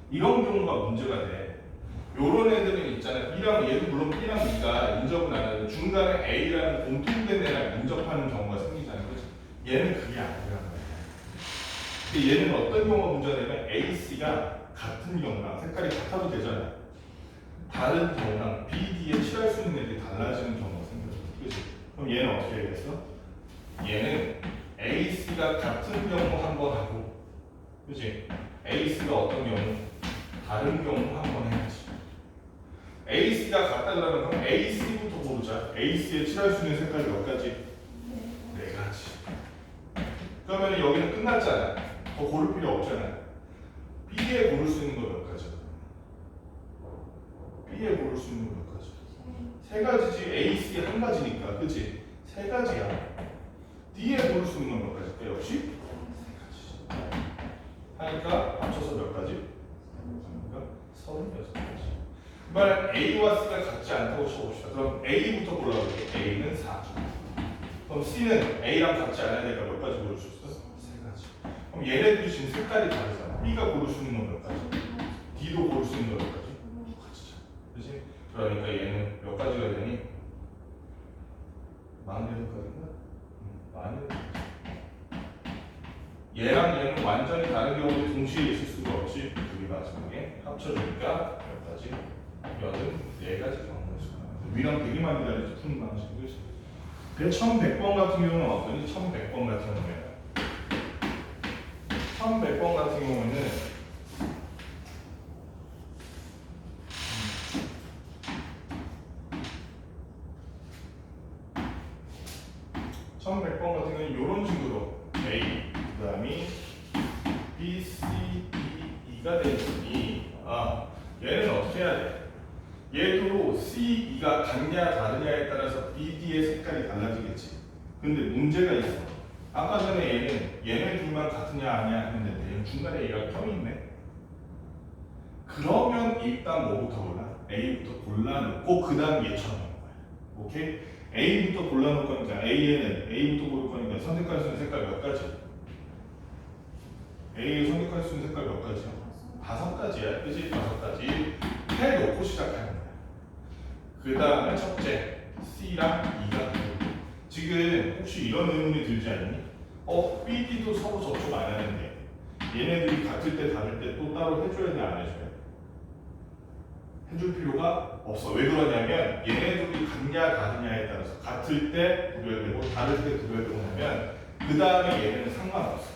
S1: 이런 경우가 문제가 돼. 요런 애들은 있잖아. B랑 얘도 물론 B랑 B가 인접은 안 하는데 중간에 A라는 공통된 애랑 인접하는 경우가 생기잖아. 그렇지? 얘는 그게 아니란 거야. 근데 얘는 어떤 경우가 문제냐면 A, C가 같은 경우랑 색깔이 같아도 되잖아. 다른 경우랑 B, D에 칠할 수 있는 애들이 달라지는 경우가 생겨요. 그렇지? 그럼 얘는 어떻게 해야겠어? 얘는 A, C가 같은 경우 한 번 하고, 그렇지? A, C가 어떤 경우? 다른 경우 한 번 해야지. A, C가 같다 그러면 그럼 A, C부터 고르자. A, C에 칠할 수 있는 색깔 몇 가지? 네 가지. 그러면 여기는 끝났잖아. 더 고를 필요 없잖아. B에 고를 수 있는 거 몇 가지? B에 고를 수 있는 거 몇 가지? 세 가지지. A, C 한 가지니까, 그렇지? 세 가지야. D에 고를 수 있는 건 몇 가지일까? 역시 세 가지. 하니까 합쳐서 몇 가지? 36가지. 그 말은 A와 C가 같지 않다고 쳐봅시다. 그럼 A부터 골라볼게요. A는 4. 그럼 C는 A랑 같지 않아야 되니까 몇 가지 고를 수 있어? 세 가지. 그럼 얘네들이 지금 색깔이 다르잖아. B가 고를 수 있는 건 몇 가지? D도 고를 수 있는 건 몇 가지? 두 가지잖아. 그렇지? 그러니까 얘는 몇 가지가 되니? 48가지인가? 48가지. 얘랑 얘는 완전히 다른 경우도 동시에 있을 수가 없이 둘이 마지막에 합쳐주니까 몇 가지? 84가지 경우가 있어요. 위랑 되게 많이 다르지 푸는 방식이. 그렇지? 그래서 1100번 같은 경우는 어떠니? 1100번 같은 경우에는 1100번 같은 경우에는 1100번 같은 경우는 이런 식으로 A, 그 다음이 B, C, D, E가 되니 얘는 어떻게 해야 돼? 얘도 C, E가 같냐 다르냐에 따라서 B, D의 색깔이 달라지겠지. 근데 문제가 있어. 아까 전에 얘네 둘만 같으냐 아니냐 했는데 얘는 중간에 얘가 껴 있네. 그러면 일단 뭐부터 골라? A부터 골라놓고 그 다음 얘처럼 하는 거야. 오케이? A부터 골라놓을 거니까 A부터 고를 거니까 선택할 수 있는 색깔 몇 가지? A에 선택할 수 있는 색깔 몇 가지야? 5가지야. 그치? 5가지 해놓고 시작하는 거야. 그 다음에 첫째 C랑 E가 지금 혹시 이런 의문이 들지 않니? B, D도 서로 접촉 안 하는데 얘네들이 같을 때 다를 때 또 따로 해줘야 돼 안 해줘야 돼? 해줄 필요가 없어. 왜 그러냐면 얘네들이 같냐 다르냐에 따라서 같을 때 구별되고 다를 때 구별되고 하면 그 다음에 얘네는 상관없어.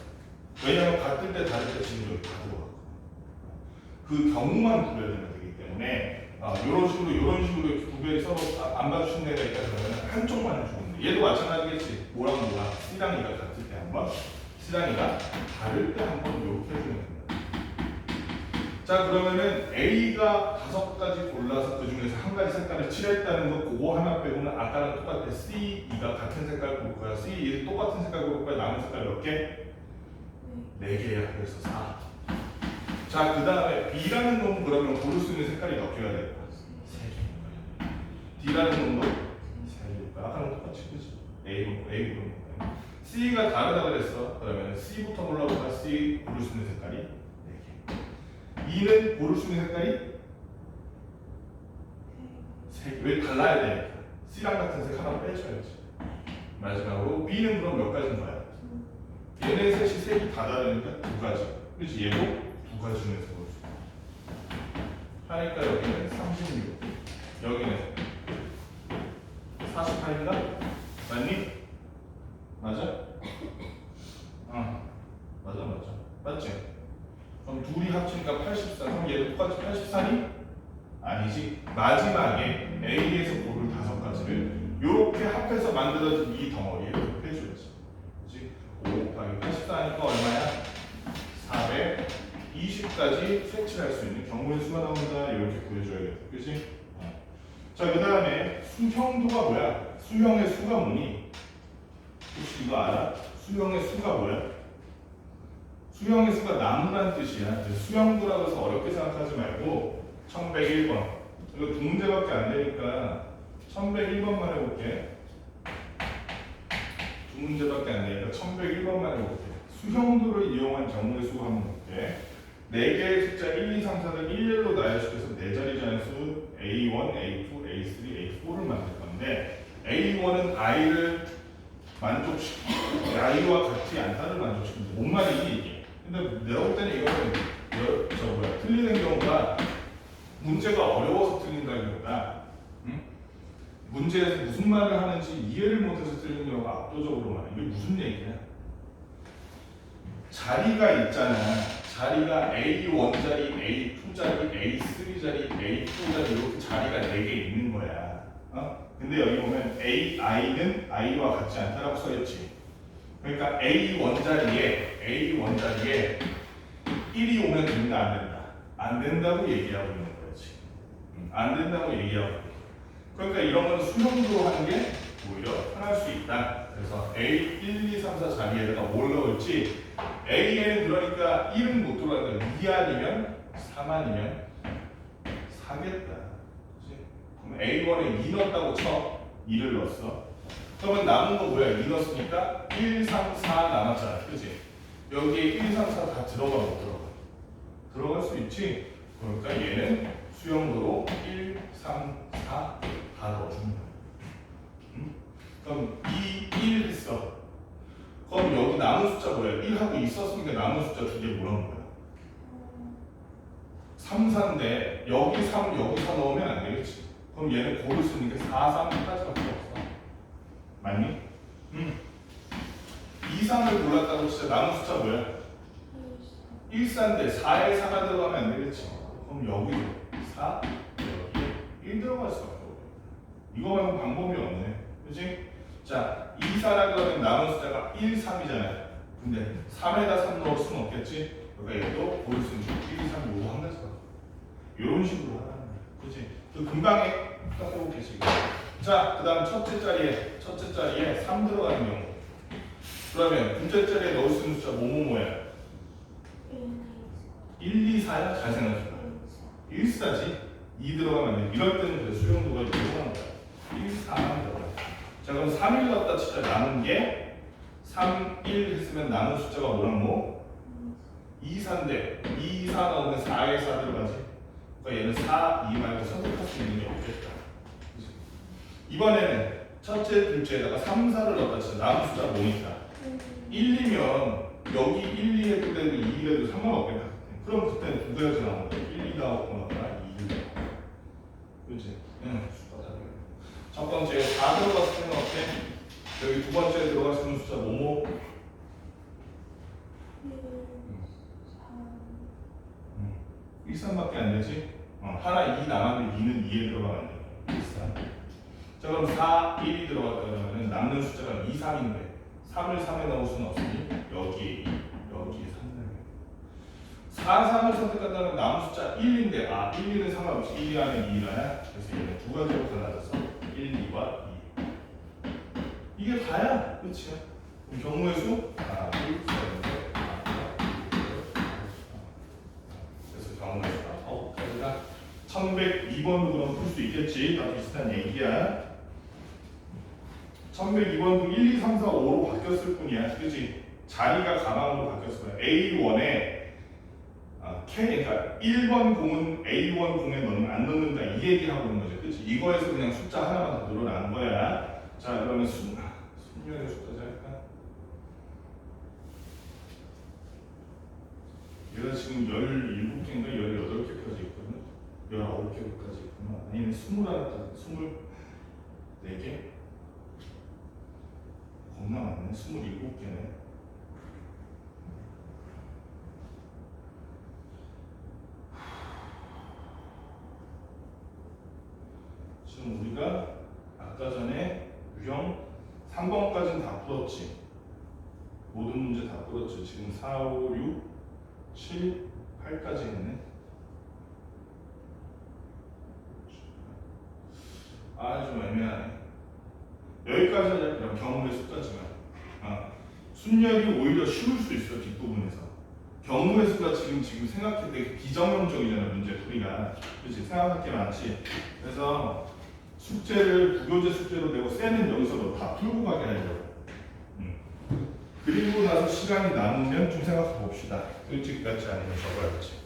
S1: 왜냐면 같을 때 다를 때 지금 여기 다 들어가고 그 경우만 구별되면 되기 때문에 이런 식으로 구별이 서로 안 맞추는 데가 있다 그러면 한쪽만 해주는 데 얘도 마찬가지겠지. 뭐랑 뭐랑 C랑 E가 같을 때 한번 C랑 E가 다를 때 한번 이렇게 해주면 됩니다. 자 그러면은 A가 5가지 골라서 그 중에서 한 가지 색깔을 칠했다는 거 그거 하나 빼고는 아까랑 똑같아. C, E가 같은 색깔 고를 거야. C, E 똑같은 색깔 고를 거야. 남은 색깔 몇 개? 4개야. 그래서 4. 자 그 다음에 B라는 놈은 그러면 고를 수 있는 색깔이 몇 개가 될까? 3개. D라는 놈도 3개일 거야. 아까랑 똑같이 그치? A 고르는 거야. C가 다르다 그랬어. 그러면 C부터 골라볼까? C 고를 수 있는 색깔이 4개. E는 고를 수 있는 색깔이 3개. 왜 달라야 되니까? C랑 같은 색 하나 빼줘야지. 마지막으로 B는 그럼 몇 가지인 거야? 얘네 셋이 색이 다 다르니까 2가지. 그렇지? 얘도 2가지 중에서 고를 수 있어. 하니까 여기는 36. 여기는 48인가? 맞니? 맞아? 맞아. 맞지? 그럼 둘이 합치니까 84. 그럼 얘도 똑같이 84니? 아니지. 마지막에 A에서 고를 5가지를 이렇게 합해서 만들어진 이 덩어리에 이렇게 해줘야지. 그치? 5 곱하기 84니까 얼마야? 420까지 색칠할 수 있는 경우의 수가 나온다. 이렇게 구해줘야겠다. 그치? 자, 그 다음에 수형도가 뭐야? 수형의 수가 뭐니? 혹시 이거 알아? 수형의 수가 뭐야? 수형의 수가 남으란 뜻이야. 수형도라고 해서 어렵게 생각하지 말고 1101번. 이거 두 문제밖에 안 되니까 1101번만 해볼게. 두 문제밖에 안 되니까 1101번만 해볼게. 수형도를 이용한 경우의 수 한번 볼게. 4개의 숫자 1, 2, 3, 4를 일렬로 나열시켜서 4자리 자연수 A1, A2, A3, A4를 만들 건데 A1은 I를 만족시키고 I와 같지 않다를 만족시키는데 뭔 말이지 이게? 근데 내가 볼 때는 이거는 틀리는 경우가 문제가 어려워서 틀린다기보다 문제에서 무슨 말을 하는지 이해를 못해서 틀리는 경우가 압도적으로 많아. 이게 무슨 얘기야? 자리가 있잖아. 자리가 A1자리, A2자리, A3자리, A4자리 이렇게 자리가 4개 있는 거야. 근데 여기 보면 I는 I와 같지 않다라고 써있지. 그러니까 A1자리에 1이 오면 된다, 안 된다? 안 된다고 얘기하고 있는 거지. 안 된다고 얘기하고 있는 거야. 그러니까 이런 건 수형도로 하는 게 오히려 편할 수 있다. 그래서 A 1, 2, 3, 4 자리에다가 뭘 넣을지 A에는 그러니까 1은 못 들어가니까 2 아니면 3 아니면 4겠다. 그치? 그럼 A1에 2 넣었다고 쳐. 2를 넣었어. 그러면 남은 거 뭐야? 2 넣었으니까 1, 3, 4 남았잖아. 그치? 여기에 1, 2, 3, 4 다 들어가 못 들어가? 들어갈 수 있지? 그러니까 얘는 수용도로 1, 3, 4 다 넣어주는 거야. 그럼 2, 1 했어. 그럼 여기 남은 숫자 뭐야? 1하고 있었으니까 남은 숫자 두 개 뭐라는 거야? 3, 4인데 여기 3, 여기 4 넣으면 안 되겠지. 그럼 얘는 고를 수 있는 게 4, 3까지밖에 없어. 맞니? 2, 3을 골랐다고 진짜 남은 숫자 뭐야? 1, 4인데 4에 4가 들어가면 안 되겠지. 그럼 여기 4, 여기 1 들어갈 수밖에 없어. 이거 말고 방법이 없네. 그치? 자, 2, 4라 그러면 남은 숫자가 1, 3이잖아요. 근데 3에다 3 넣을 수는 없겠지? 그러니까 얘도 고를 수 있는 1, 2, 3, 요거 한 가지 더. 이런 식으로 하라는 거야. 그치? 그 금방에 딱 해볼게, 지금. 자, 그 다음 첫째 자리에 3 들어가는 경우. 그러면 둘째 자리에 넣을 수 있는 숫자 뭐야? 1, 2, 4야? 잘 생각해봐. 1, 4지? 2 들어가면 안 돼. 이럴 때는 그래, 수용도가 이상한 거야. 1, 4만 들어가. 자, 그럼 3, 1 넣었다 치자. 남은 게 3, 1 했으면 남은 숫자가 뭐랑 뭐? 2, 4인데 2, 4 넣으면 4에 4 들어가지. 그러니까 얘는 4, 2 말고 선택할 수 있는 게 없겠다. 그치? 이번에는 첫째, 둘째에다가 3, 4를 넣었다 치자. 남은 숫자가 뭐니까? 1, 2면 여기 1, 2 해도 되고 2 해도 상관없겠다. 그럼 그때는 두 가지 나오는 거야. 1, 2 나오거나 2 나오거나. 그치? 응. 첫 번째 4 들어갔을 때는 어때? 여기 두 번째에 들어갈 수 있는 숫자 뭐뭐? 1, 3밖에 안 되지? 하나 2 남았는데 2는 2에 들어가면 안 돼. 1, 3. 자, 그럼 4, 1이 들어갔다 그러면 남는 숫자가 2, 3인데 3을 3에 넣을 수는 없으니 여기 3. 4, 3을 선택한다면 남은 숫자 1인데 1, 2는 상관없이 1이 안에 2라야. 그래서 얘는 두 가지로 갈라져서 1, 2와 2. 이게 다야. 그치? 그럼 경우의 수? 하나, 둘, 셋, 넷, 다섯, 그래서 경우의 수가 9가지다. 1102번으로 풀 수 있겠지. 다 비슷한 얘기야. 1102번도 1, 2, 3, 4, 5로 바뀌었을 뿐이야. 그치? 자리가 가방으로 바뀌었을 거야. A1에 그러니까 1번 공은 A1 공에 넣으면 안 넣는다 이 얘기하고 있는 거죠. 그치? 이거에서 그냥 숫자 하나만 더 늘어나는 거야. 자, 그러면 순열의 숫자 할까? 얘가 지금 17개인가 18개까지 있거든. 19개까지 있구나. 아니면 24개? 겁나 많네. 27개네. 지금 우리가 아까 전에 유형 3번까지는 다 풀었지. 모든 문제 다 풀었지. 지금 4, 5, 6, 7, 8까지 했네. 좀 애매하네. 여기까지 하자. 그럼 경우의 수까지만. 순열이 오히려 쉬울 수 있어. 뒷부분에서. 경우의 수가 지금 생각해 되게 비정형적이잖아 문제 풀이가. 그렇지 생각할 게 많지. 그래서 숙제를 부교재 숙제로 내고 쌤은 여기서 너 다 풀고 가게 하려고. 그리고 나서 시간이 남으면 좀 생각해 봅시다. 일찍 같지 아니면 적어야지.